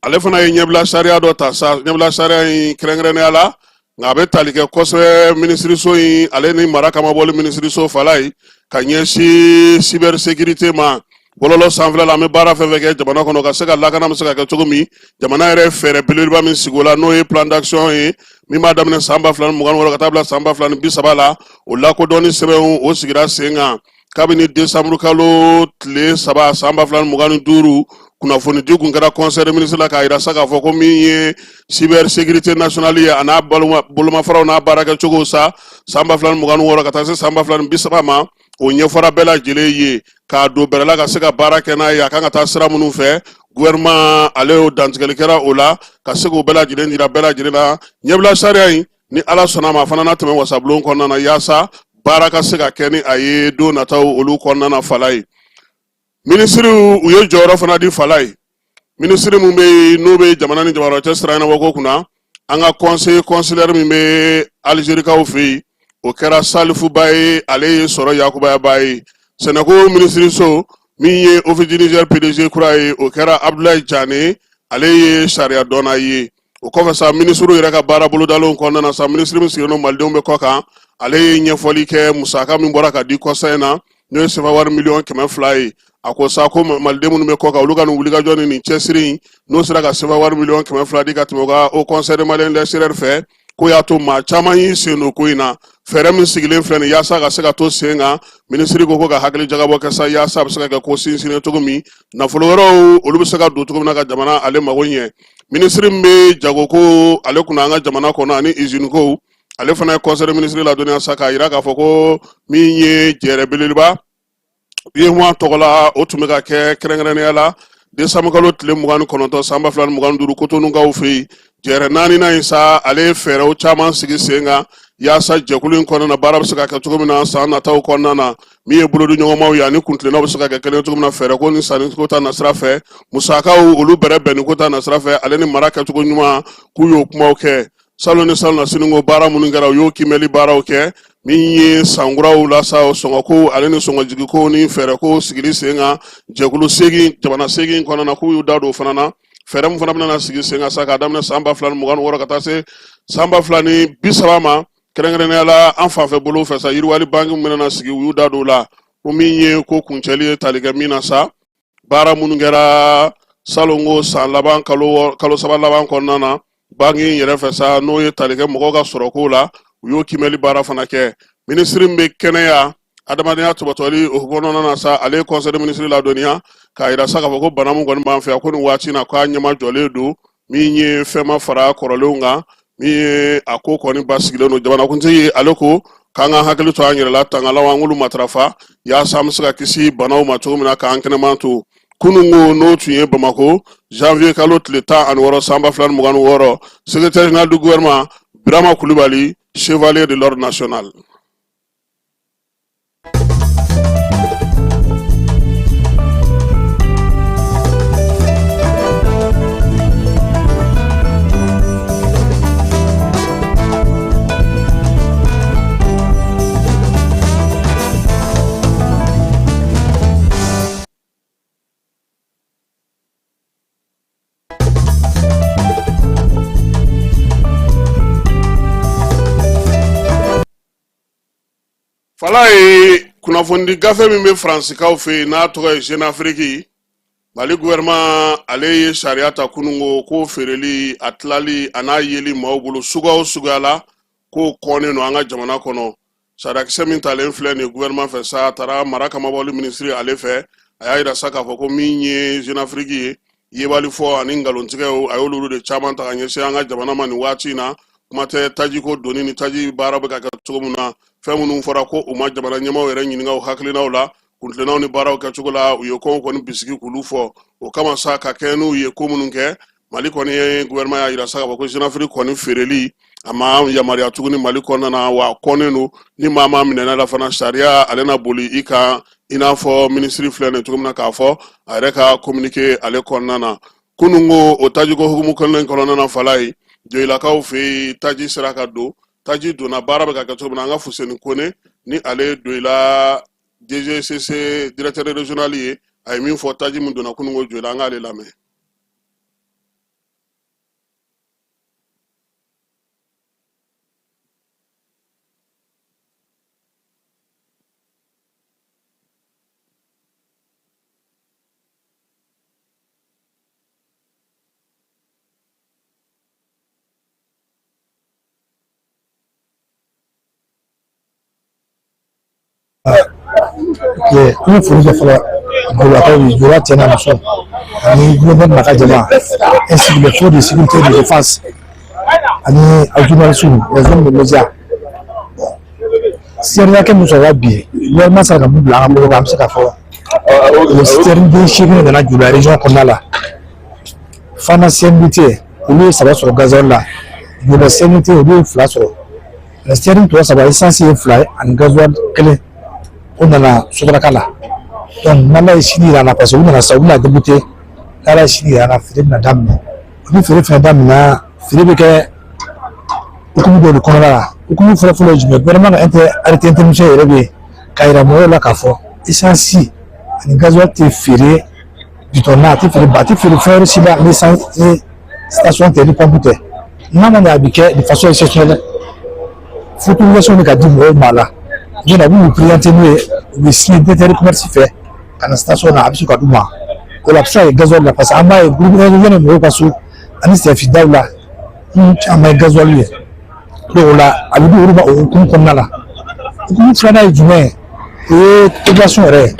ale fana ye ɲɛbila sariya dɔ ta sa ɲɛbila sariya in kɛrɛnkɛrɛnnenya la nka a bɛ tali kɛ kosɛbɛ ministre so in ale ni mara kama bɔli ministre so falai ka ɲɛsin cyber sécurité ma bɔlɔlɔ sanfɛla la an bɛ baara fɛn fɛn kɛ jamana kɔnɔ ka se ka lakana bɛ se ka kɛ cogo min jamana yɛrɛ fɛɛrɛ belebeleba min sigi o la n'o ye plan d'action ye min b'a daminɛ san 2026 ka taa bila san 2030 la o lakodɔnni sɛbɛnw o sigira sen kan kabini décembre kalo tile 3 san 2025 kunnafoni di kun kɛra conseil des ministres la k'a yira sa k'a fɔ ko min ye cyber sécurité nationale ye a n'a bolomafaraw n'a baarakɛcogow sa san 2026 ka taa se san 2030 ma o ɲɛfɔra bɛɛ lajɛlen ye k'a don bɛrɛla ka se ka baara kɛ n'a ye a kan ka taa sira minnu fɛ gouvernement ale y'o dantigɛli kɛra o la ka se k'o bɛɛ lajɛlen jira bɛɛ lajɛlen na ɲɛbila sariya in ni ala sɔnna ma a fana na tɛmɛ wasabulon kɔnɔna na yaasa baara ka se ka kɛ ni a ye don nataw olu kɔnɔna na fala ye minisiriw u ye jɔyɔrɔ fana di fala ye minisiri mun bɛ yen n'o bɛ jamana ni jamana cɛ sira ɲɛnabɔko kunna an ka conseil consulaire min bɛ Algérikaw fɛ yen o kɛra Salifuba ye ale ye sɔrɔ Yakubaya ye Sɛnɛko minisiriso min ye office du Niger PDG kura ye o kɛra Abdoulaye Diané ale ye sariya dɔnna ye o kɔfɛ sa minisiriw yɛrɛ ka baara bolodalenw kɔnɔna na sa minisiri min sigilen don malidenw bɛ kɔ kan ale ye ɲɛfɔli kɛ musaka min bɔra ka di kɔsa in na n'o ye sefa wari miliyɔn 200 ye a ko sa ko maliden minnu bɛ kɔ kan olu ka nin wulikajɔ ni nin cɛsiri in n'o sera ka sefa wari miliyɔn 200 di ka tɛmɛ u ka au conseil des maliens de l'extérieur fɛ ko y'a to maa caman y'i sen don ko in na fɛɛrɛ min sigilen filɛ nin yaasa ka se ka to sen kan minisiri ko ka hakili jagabɔ kɛ sa yaasa a bɛ se ka kɛ ko sinsinnen cogo min nafolo wɛrɛw olu bɛ se ka don cogo min na ka jamana ale mago ɲɛ minisiri min bɛ jago ko ale kunna an ka jamana kɔnɔ ani usine ko ale fana ye conseil des ministres ladɔnniya sa k'a jira k'a fɔ ko min ye jɛrɛ belebeleba UEMOA tɔgɔ la o tun bɛ ka kɛ kɛrɛnkɛrɛnnenya la décembre kalo tile 29 san 2025 Cotonoukaw fɛ yen jɛrɛ 4nan in sa ale ye fɛɛrɛw caman sigi sen kan yaasa jɛkulu in kɔnɔna na baara bɛ se ka kɛ cogo min na san nataw kɔnɔna na min ye bolodi ɲɔgɔnmaw ye ani kuntilennaw bɛ se ka kɛ kelen cogo min na fɛɛrɛ ko ni sanni ko ta nasira fɛ musakaw olu bɛrɛ bɛnni ko ta nasira fɛ ale ni mara kɛcogo ɲuman k'u y'o kumaw kɛ salon ni salon na siniko baara minnu kɛra u y'o kimɛli baaraw kɛ min ye sankuraw la sa sɔngɔko ale ni sɔngɔjigiko ni fɛɛrɛko sigili sen kan jɛkulu segin jamana segin kɔnɔna na k'u y'u da don o fana na fɛɛrɛ min fana bɛna sigi sen kan sa k'a daminɛ san 2026 ka taa se san 2030 ma kɛrɛnkɛrɛnnenya la an fanfɛ bolo fɛ sa yiriwali banki min bɛna sigi u y'u da don o la ko min ye ko kuncɛli ye tali kɛ min na sa baara minnu kɛra salongo san laban kalo 3 laban kɔnɔna na banki in yɛrɛ fɛ sa n'o ye tali kɛ mɔgɔw ka sɔrɔko la u y'o kimɛli baara fana kɛ minisiri min bɛ kɛnɛya adamadenya tɔbɔtɔli o kɔnɔna na sa ale ye conseil des ministres ladɔnniya k'a yira sa k'a fɔ ko bana min kɔni b'an fɛ yan ko nin waati in na k'a ɲɛma jɔlen don min ye fɛn ma fara kɔrɔlenw kan min ye a ko kɔni basigilen don jamanakuntigi ale ko k'an ka hakili to an yɛrɛ la tangalaw an k'olu matarafa yaasa an bɛ se ka kisi banaw ma cogo min na k'an kɛnɛman to kunungo n'o tun ye Bamako janvier kalo tile 16 san 2026 secrétaire général du gouvernement Birama Kulibali chevalier de l'ordre national. Fala ye kunnafoni gafe min bɛ Faransikaw fɛ yen n'a tɔgɔ ye Jeune Afrique Mali gouvernement ale ye sariya ta kunungo ko feereli a tilali a n'a yeli maaw bolo suguya o suguya la k'o kɔnnen don an ka jamana kɔnɔ sariyakisɛ min talen filɛ nin ye gouvernement fɛ sa a taara mara kamabɔli ministre ale fɛ a y'a yira sa k'a fɔ ko min ye Jeune Afrique ye yebali fɔ ani ngalontigɛw a y'olu de caman ta ka ɲɛsin an ka jamana ma nin waati in na kuma tɛ taji ko doni ni taji baara bɛ ka kɛ cogo min na fɛn minnu fɔra ko u ma jamana ɲɛmaaw yɛrɛ ɲininka u hakilinaw la kuntilennaw ni baaraw kɛcogo la u ye kɔn kɔni bisigi k'olu fɔ o kama sa ka kɛ n'u ye ko minnu kɛ Mali kɔni ye gouvernement y'a yira sa k'a fɔ ko Jeune Afrique kɔni feereli a ma yamaruya tuguni Mali kɔnɔna na wa kɔnnen don ni maa ma minɛna la fana sariya ale na boli i kan i n'a fɔ minisiri filɛ nin cogo min na k'a fɔ a yɛrɛ ka communiqué ale kɔnɔna na kunungo o tajiko hukumu kɔnɔna na fala ye joyilakaw fɛ yen taji sera ka don taji donna baara bɛ ka kɛ cogo min na an ka Fuseni Kone ni ale doyila DGCC directeur régional ye a ye min fɔ taji min donna kunungo joyila an k'ale lamɛn. Ye ni furu kɛ fɔlɔ bololakaw ye jura tiɲɛna muso ani gouvernement maka jama ainsi que les forces de sécurité et de défense ani journalistes les hommes de médias sérieux que nous avons bien vraiment ça va nous blanc nous va se faire le système de chimie de la région qu'on a là fana CNBT lui ça va sur le gazon là le CNBT lui fla sur le steering toi ça va essentiel fly en gazon clé on a la sur la cala donc nana ici là na parce qu'on a ça on a débuté là ici là na fait na dame on fait dame na fait que comme de le là comme faut le jumeau vraiment arrêter intermission rebe kaira mo la kafo essentiel en gazon te ferré du tournage te ferré bâti ferré faire si la station télé computer non on a habitué de façon exceptionnelle photographie de cadre mala je n'ai pas présenté le site de commerce fait à la station na absu kaduma ko la psa gazole la parce amba e groupe de jeunes mo pasu ani c'est fidèle là amba gazole le do la abidu uruba o kun konnala kun tsana jume e population re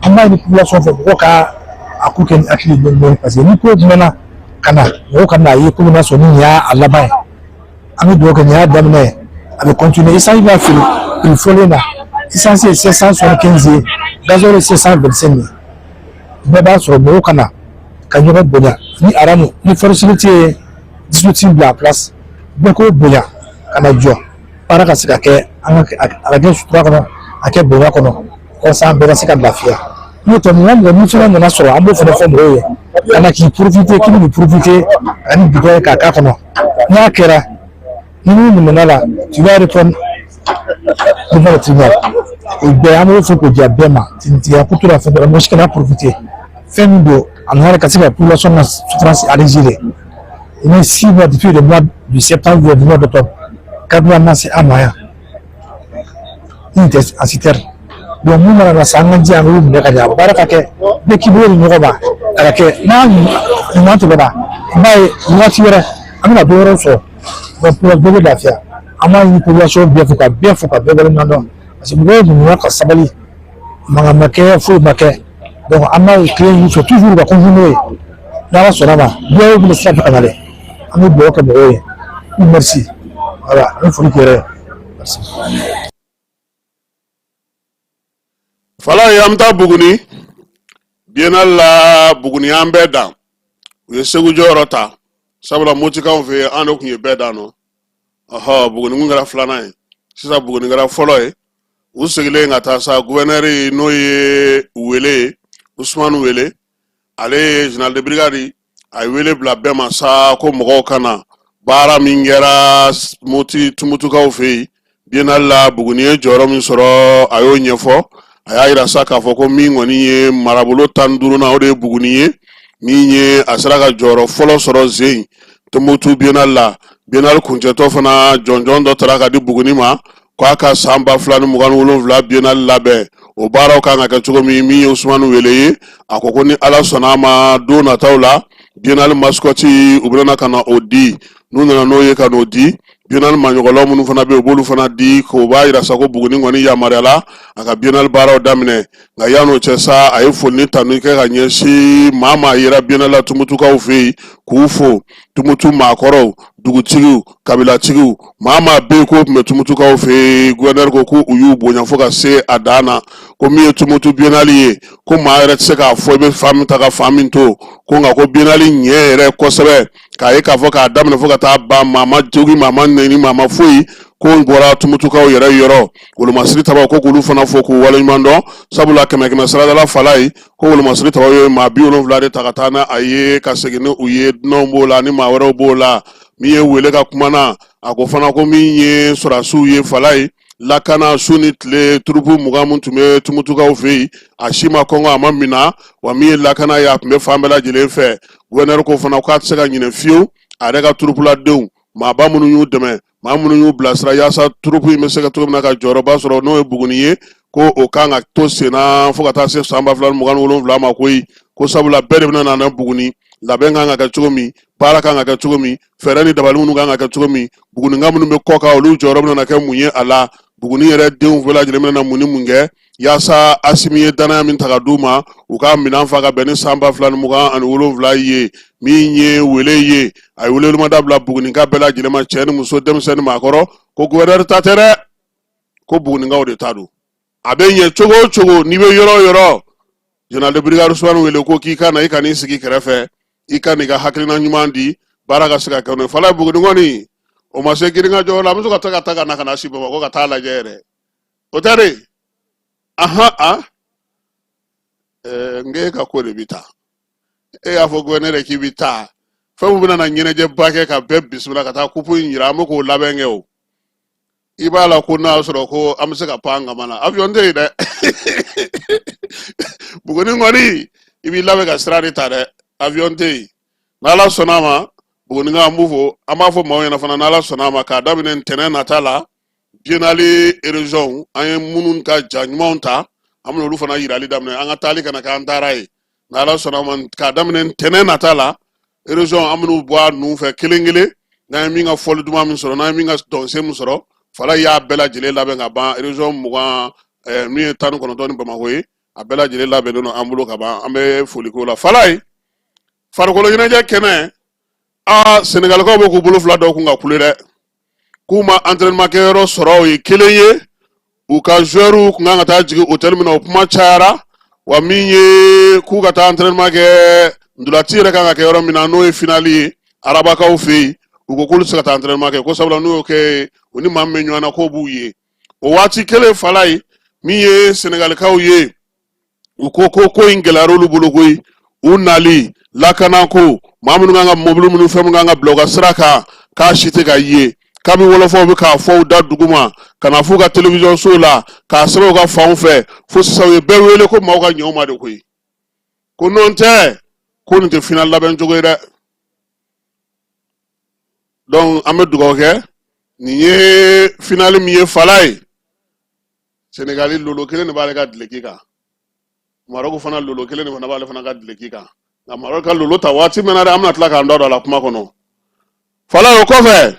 amba ni population fo ko ka akuken akili bon parce que ni ko mena kana o kana yi ko na so ni ya alaba ami do kan ya damne avec continuer ça il va faire il faut là essentiel 775 gazole 625 mais ba sur mo kana kan yoba bonya ni aramu ni facilité disponible à place beko bonya kana jo para ka sika ke aga sutura kono ake bonya kono ko sa be sika lafia ni to mo mo tuna na so ambo fo fo mo ye kana ki profiter ani bigo ka ka kono na kera ni ni nala tu vas répondre devant le tribunal et bien il faut que dia bema tinti akutu la federal mo shikana profiter fendo anara kasika population na souffrance alégérée et si mois depuis le mois de septembre du mois d'octobre kadwa na c'est amaya inte asiter donc nous na sanga dia ngulu ndeka dia baraka ke de kibori ngoba ala ke na ni to baba mai ni tiwere amina doro so donc pour le d'affaires ama une population bien fouka bien non parce que nous nous ka sabali manga make fou make donc ama créer il faut toujours va continuer là sur là bien vous le savez aller ami bloqué boye merci voilà il faut dire merci fala yamta buguni bienalla buguni ambeda we segu jorota sabla motika on fe ando kunye beda no aha buguni ngara flana sisa buguni ngara folo usegile ngata sa gouverneur no ye wele Ousmane Wele ale général de brigade ay wele bla bema sa ko mogo kana bara mingera moti tumutu ka ofe bienalla buguni joro min soro ayo nyefo ayira saka fo ko mi ngoni ye marabulo tanduru na ode buguni ni asraka joro folo soro zein tumutu bienalla bienal kunjeto fana jonjon do traka di buguni ma ko aka samba flani mugan wolonvla bienal labe o baraw kanga ka cogo mi Ousmane Wele akoko ni ala sonama do na tawla bienal maskoti ubrana kana odi nuna no ye kana odi bienal manyogolo munu fana be bolu fana di ko ba ira sako buguni ngoni ya mariala aka bienal baraw damne nga yano chesa ay fonni tanu ke ga nyesi mama yira bienal tumutu ka ofi kufo tumutu makoro dugutigu kabila tigu mama be ko metumutu ka ofi gouverneur ko ku uyu bonya foka se adana ko mi tumutu bienali ko ma ere se ka fo be fami ta ka fami to ko nga ko bienali nyere ko sebe ka e ka foka adamne foka ta ba mama jogi mama neni mama foi ko ngora tumutu ka yere yoro ko masri taba ko kulu fana fo ko wala mando sabula keme sala la falai ko wala masri taba yo ma bi wala vlade takatana aye ka segene uye nombo la ni ma woro bola miye wele ka kumana ako fana ko miye sorasu ye falai lakana sunitle trupu mugamun tume tumutuka ofi ashima kongo amamina wa miye lakana ya kumbe famela jilefe gouverneur ko fana ko atsega nyine fiu arega trupu la dew ma ba munu yu deme ma munu yu blasra yasa trupu imesega trupu na ka joro basoro no ebuguniye ko okanga to sena fokata se samba flan mugan wolon vlama ko sabula bere bina na buguni labenga nga ka chogomi para ka nga ka chogomi ferani dabalu nga nga ka chogomi buguni nga munu be koka olu joro na ka munye ala buguni yere deun village le na muni munge yasa asimi ye danaya min taga d'u ma u ka minan fa ka bɛn ni 2027 ye min ye wele ye a ye weleluma dabila Buguninka bɛɛ lajɛlen ma cɛ ni muso denmisɛnnin maakɔrɔ ko gouverneur ta tɛ dɛ ko Buguninkaw de ta don a bɛ ɲɛ cogo o cogo n'i bɛ yɔrɔ o yɔrɔ général de brigade Usumani wele ko k'i ka na i ka n'i sigi kɛrɛfɛ i ka n'i ka hakilina ɲuman di baara ka se ka kɛ n'o ye fala Buguni kɔni o ma se girinka la an bɛ se ka taa ka na ka na si Bamakɔ ka taa lajɛ yɛrɛ o tɛ de nge ka ko de bi taa e y'a fɔ gouverneur k'i bi taa fɛn min bɛna na ɲɛnajɛba kɛ ka bɛɛ bisimila ka taa kupu in yira an bɛ k'o labɛn kɛ o i b'a la ko n'a sɔrɔ ko an bɛ se ka pan kama na avion tɛ yen dɛ Buguni kɔni i b'i labɛn ka sira de ta dɛ avion tɛ yen n'Ala sɔnna a ma Buguninka an b'u fɔ an b'a fɔ maaw ɲɛna fana n'Ala sɔnna a ma k'a daminɛ ntɛnɛn nata la biennale région an ye minnu ka ja ɲumanw ta an bɛna olu fana yirali daminɛ an ka taali kana kɛ an taara ye n'Ala sɔnna a ma k'a daminɛ ntɛnɛn nata la région an bɛn'u bɔ a nu fɛ kelen kelen n'an ye min ka fɔli duman min sɔrɔ n'an ye min ka dɔnsen min sɔrɔ fala y'a bɛɛ lajɛlen labɛn ka ban région 20 min ye 19 ni Bamakɔ ye a bɛɛ lajɛlen labɛnnen don an bolo ka ban an bɛ foli k'o la fala ye farikolo ɲɛnajɛ kɛnɛ Sénégalikaw bɛ k'u bolo fila dɔw kun ka kule dɛ k'u ma entraînement kɛyɔrɔ sɔrɔ o ye kelen ye u ka joueurs kun kan ka taa jigin hôtel min na o kuma cayara wa min ye k'u ka taa entraînement kɛ ndolati yɛrɛ kan ka kɛ yɔrɔ min na n'o ye finale ye arabakaw fɛ yen u ko k'olu tɛ se ka taa entraînement kɛ ko sabula n'u y'o kɛ u ni maa min bɛ ɲɔgɔn na k'o b'u ye o waati kelen fala ye min ye Sénégalikaw ye u ko ko in gɛlɛyara olu bolo koyi u nali lakana ko maa minnu kan ka mobili minnu fɛn minnu kan ka bila u ka sira kan k'a si tɛ ka ye kabi wolofaw bɛ k'a fɔ u da dugu ma ka na f'u ka télévision so la k'a sɛbɛn u ka fanw fɛ fo sisan u ye bɛɛ wele ko maaw ka ɲɛ u ma de koyi ko n'o tɛ ko nin tɛ finale labɛn cogo ye dɛ donc an bɛ dugawu kɛ nin ye finale min ye fala ye Sénégali lolo kelen de b'ale ka dileki kan Maroc fana lolo kelen de fana b'ale fana ka dileki kan nka Maroc ka lolo ta waati min na dɛ an bɛna tila k'an da don a la kuma kɔnɔ fala o kɔfɛ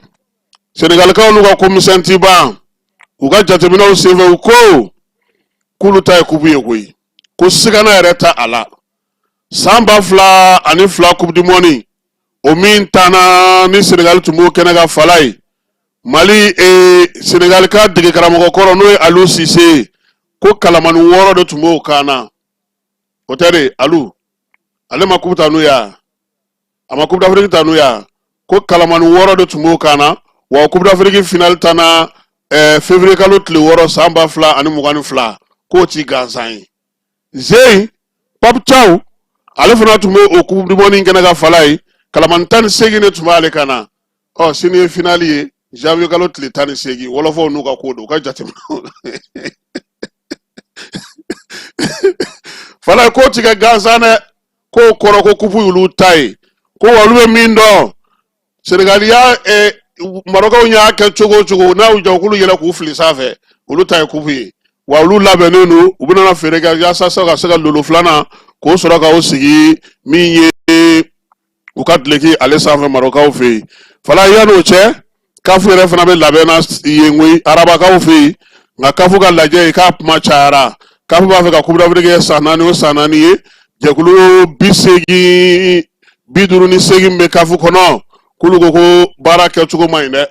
Sénégalikaw n'u ka komisɛn ti ban u ka jateminɛw senfɛ u ko k'olu ta ye kubu ye koyi ko sigana yɛrɛ ta a la san 2002 coupe du monde o min taana ni Sénégal tun b'o kɛnɛ ka fala ye Mali Sénégal ka dege karamɔgɔ kɔrɔ n'o ye Aliou Cissé ko kalamani 6 de tun b'o kan na o tɛ de Aliou ale ma coupe ta n'u ye a ma coupe d'Afrique ta n'u ye ko kalamani 6 de tun b'o kan na wa coupe d'Afrique finale ta na février kalo tile 6 san 2022 k'o ti gansan ye Zeyi Pape Thiaw ale fana tun bɛ o coupe du monde kɛnɛ ka fala ye kalamani 18 de tun b'ale kan na sini ye finale ye janvier kalo tile 18 wolofaw n'u ka ko don u ka jateminɛw fala k'o ti kɛ gansan dɛ k'o kɔrɔ ko coupe y'olu ta ye ko olu bɛ min dɔn Sénégal y'a Marocains y'a kɛ cogo o cogo n'a y'u jɔ k'olu yɛlɛ k'u fili sanfɛ olu ta ye coupe ye wa olu labɛnnen don u bɛna feere kɛ yaasa ka se ka lolo filanan k'o sɔrɔ k'o sigi min ye u ka dileki ale sanfɛ Marocains fɛ yen fala yan'o cɛ kafu yɛrɛ fana bɛ labɛn na yen koyi arabakaw fɛ yen nka kafu ka lajɛ ye k'a kuma cayara kafu b'a fɛ ka coupe d'Afrique kɛ san 4 o san 4 ye jɛkulu 58 bɛ kafu kɔnɔ k'olu ko baara kɛcogo man ɲi dɛ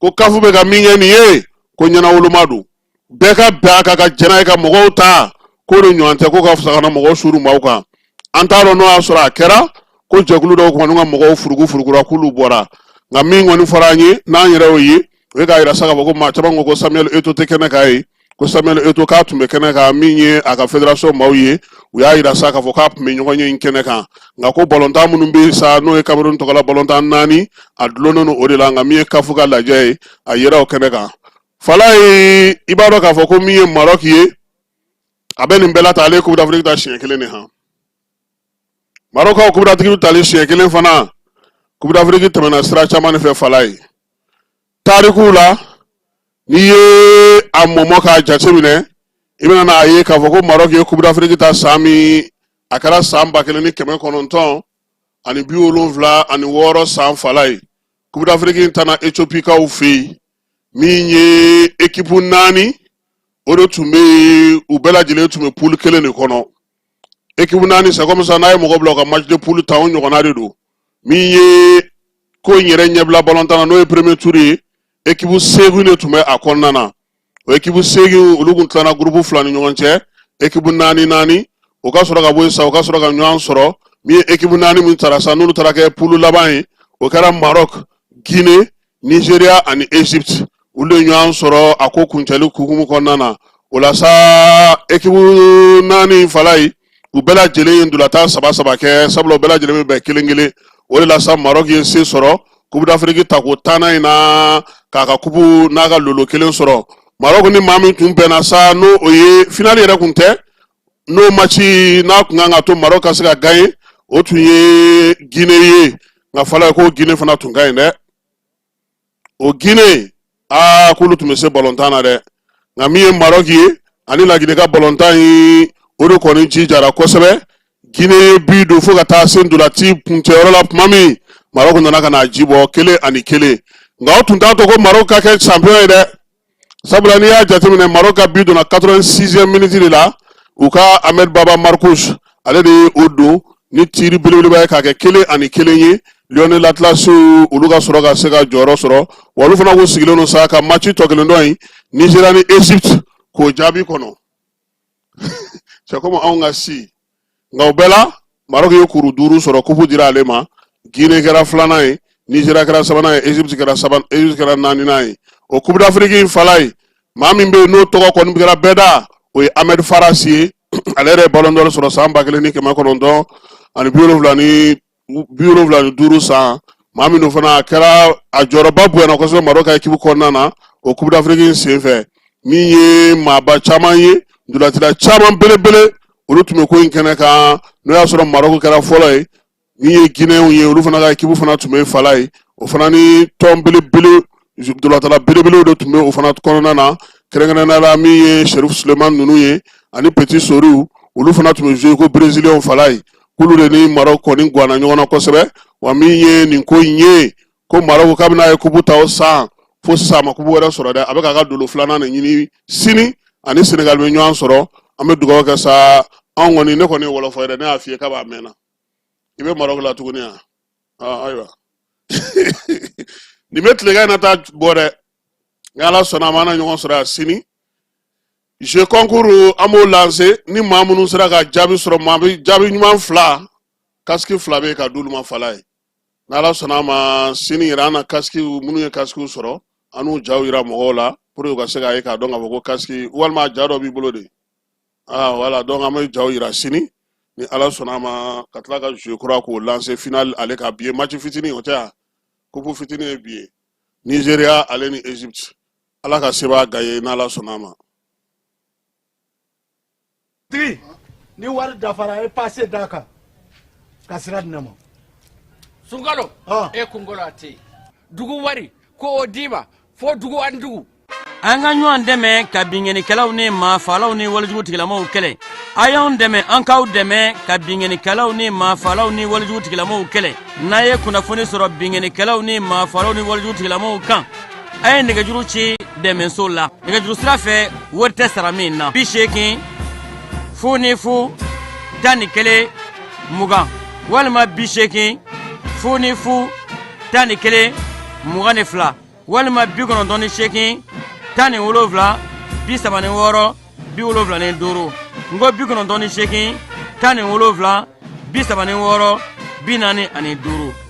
ko kafu bɛ ka min kɛ nin ye ko ɲɛnawoloma don bɛɛ ka bɛn a kan ka jɛn n'a ye ka mɔgɔw ta k'o de ɲɔgɔn tɛ ko ka fisa ka na mɔgɔw suru maaw kan an t'a dɔn n'o y'a sɔrɔ a kɛra ko jɛkulu dɔw kɔni ka mɔgɔw furugufurugura k'olu bɔra nka min kɔni fɔra an ye n'an yɛrɛ y'o ye o ye k'a yira sa k'a fɔ ko maa caman ko Samuel Eto'o tɛ kɛnɛ kan ye ko Samuel Eto'o k'a tun bɛ kɛnɛ kan min ye a ka fédération maaw ye u y'a yira sa k'a fɔ k'a tun bɛ ɲɔgɔn ye kɛnɛ kan nka ko balontan minnu bɛ sa n'o ye Cameroun tɔgɔla balontan 4 a dulonnen don o de la nka min ye kafu ka lajɛ ye a yera o kɛnɛ kan fala ye i b'a dɔn k'a fɔ ko min ye Maroc ye a bɛ nin bɛɛ la ta ale ye coupe d'Afrique ta siɲɛ 1 de han Maroc ka coupe d'Afrique tali siɲɛ 1 fana coupe d'Afrique tɛmɛna sira caman de fɛ fala ye tarikuw la n'i ye a mɔmɔ k'a jateminɛ i bɛna n'a ye k'a fɔ ko Maroc ye coupe d'Afrique ta san min a kɛra san 1976 san fala ye coupe d'Afrique ta na Éthiopie kaw fɛ yen min ye équipe 4 o de tun bɛ u bɛɛ lajɛlen tun bɛ poule kelen de kɔnɔ équipe naani c'est comme ça n'a ye mɔgɔ bila u ka match de poule ta o ɲɔgɔnna de don min ye ko in yɛrɛ ɲɛbila balontan na n'o ye premier tour ye équipe 8 de tun bɛ a kɔnɔna na o équipe 8 olu tun tilana groupe 2 ni ɲɔgɔn cɛ équipe 4 o ka sɔrɔ ka bɔ yen sa o ka sɔrɔ ka ɲɔgɔn sɔrɔ min ye équipe 4 min taara sa n'olu taara kɛ poule laban ye o kɛra Maroc Guinée Nigeria ani Egypte olu de ɲɔgɔn sɔrɔ a ko kuncɛli hukumu kɔnɔna na o la sa équipe 4 fala yi u bɛɛ lajɛlen ye ndolata 3 kɛ sabula u bɛɛ lajɛlen bɛ bɛn kelen o de la sa Maroc ye se sɔrɔ Coupe d'Afrique ta ko 10 in na k'a ka coupe n'a ka lolo kelen sɔrɔ Maroc ni maa min tun bɛnna sa n'o o ye finale yɛrɛ kun tɛ n'o match n'a kun kan ka to Maroc ka se ka gagner o tun ye Guinée ye nka fala ko Guinée fana tun ka ɲi dɛ o Guinée k'olu tun bɛ se balontan na dɛ nka min ye Maroc ye ani Laginɛ ka balontan ye o de kɔni jijara kosɛbɛ Guinée ye bi don fo ka taa se ndolati kuncɛyɔrɔ la tuma min Maroc nana ka na ji bɔ 1-1 nka o tun t'a to ko Maroc ka kɛ champion ye dɛ sabula n'i y'a jateminɛ Maroc ka bi donna 86e minute de la u ka Ahmed Baba Marcouch ale de ye o don ni tiri belebeleba ye k'a kɛ 1-1 ye Lionel Atlas olu ka sɔrɔ ka se ka jɔyɔrɔ sɔrɔ wa olu fana ko sigilen don sa ka match tɔ kelen dɔ in Nigeria ni Egypte k'o jaabi kɔnɔ c'est comme anw ka si nka o bɛɛ la Maroc ye kuru 5 sɔrɔ coupe dira ale ma Guinée kɛra 2nan ye Nigeria kɛra 3nan ye Egypte kɛra 4nan ye o Coupe d'Afrique in fala ye maa min bɛ yen n'o tɔgɔ kɔni kɛra bɛɛ da o ye Ahmed Farasi ye ale yɛrɛ ye ballon d'or sɔrɔ san 1975 ani 75 san maa min fana kɛra a jɔyɔrɔba bonyana kosɛbɛ Maroc ka équipe kɔnɔna na o Coupe d'Afrique in senfɛ min ye maaba caman ye ndolatila caman belebele olu tun bɛ ko in kɛnɛ kan n'o y'a sɔrɔ Maroc kɛra fɔlɔ ye min ye Guinéenw ye olu fana ka équipe fana tun bɛ fala ye o fana ni tɔn belebele ndolatala belebelew de tun bɛ o fana kɔnɔna na kɛrɛnkɛrɛnnenya la min ye Cherif Suleiman ninnu ye ani Petit Soriw olu fana tun bɛ jouer ko Brésilien fala ye k'olu de ni Maroc kɔni guwana ɲɔgɔn na kosɛbɛ wa min ye nin ko in ye ko Maroc kabini a ye coupe ta o san fo sisan a ma coupe wɛrɛ sɔrɔ dɛ a bɛ k'a ka dolo 2nan de ɲini sini ani Sénégal bɛ ɲɔgɔn sɔrɔ an bɛ dugawu kɛ sa anw kɔni ne kɔni ye wɔlɔfɔ ye dɛ ne y'a f'i ye k'a b'a mɛnna i bɛ Maroc la tuguni yan ayiwa nin bɛ tilegan in na taa bɔ dɛ nka Ala sɔnna a ma an na ɲɔgɔn sɔrɔ yan sini jeu concours an b'o lancer ni maa minnu sera ka jaabi sɔrɔ maa bɛ jaabi ɲuman 2 casque 2 bɛ ka d'olu ma fala ye n'Ala sɔnna a ma sini yɛrɛ an na casque minnu ye casque sɔrɔ an n'u jaw yira mɔgɔw la pour que u ka se k'a ye k'a dɔn k'a fɔ ko casque walima ja dɔ b'i bolo de voilà donc an bɛ jaw yira sini ni Ala sɔnna a ma ka tila ka jeu kura k'o lancer final ale ka bi ye match fitinin o tɛ yan coupe fitinin ye bi ye Nigeria ale ni Egypte Ala ka se b'a gaye n'Ala sɔnna a ma. Ni wari dafara e passé daka ka sira di ne ma Sunkalo e kunkolo ate dugu wari ko o dima fo dugu an dugu an ka ɲɔgɔn dɛmɛ ka binŋɛnikɛlaw ni maafalaw ni walijugu tigilamaw kɛlɛ a y'anw dɛmɛ an k'aw dɛmɛ ka binŋɛnikɛlaw ni maafalaw ni walijugu tigilamaw kɛlɛ n'a ye kunnafoni sɔrɔ binŋɛnikɛlaw ni maafalaw ni walijugu tigilamaw kan a ye nɛgɛjuru ci dɛmɛso la nɛgɛjuru sira fɛ wari tɛ sara min na 80 0 11 20 walima 80 0 11 22 walima 98 17 76 75 ngo 98 17 76 45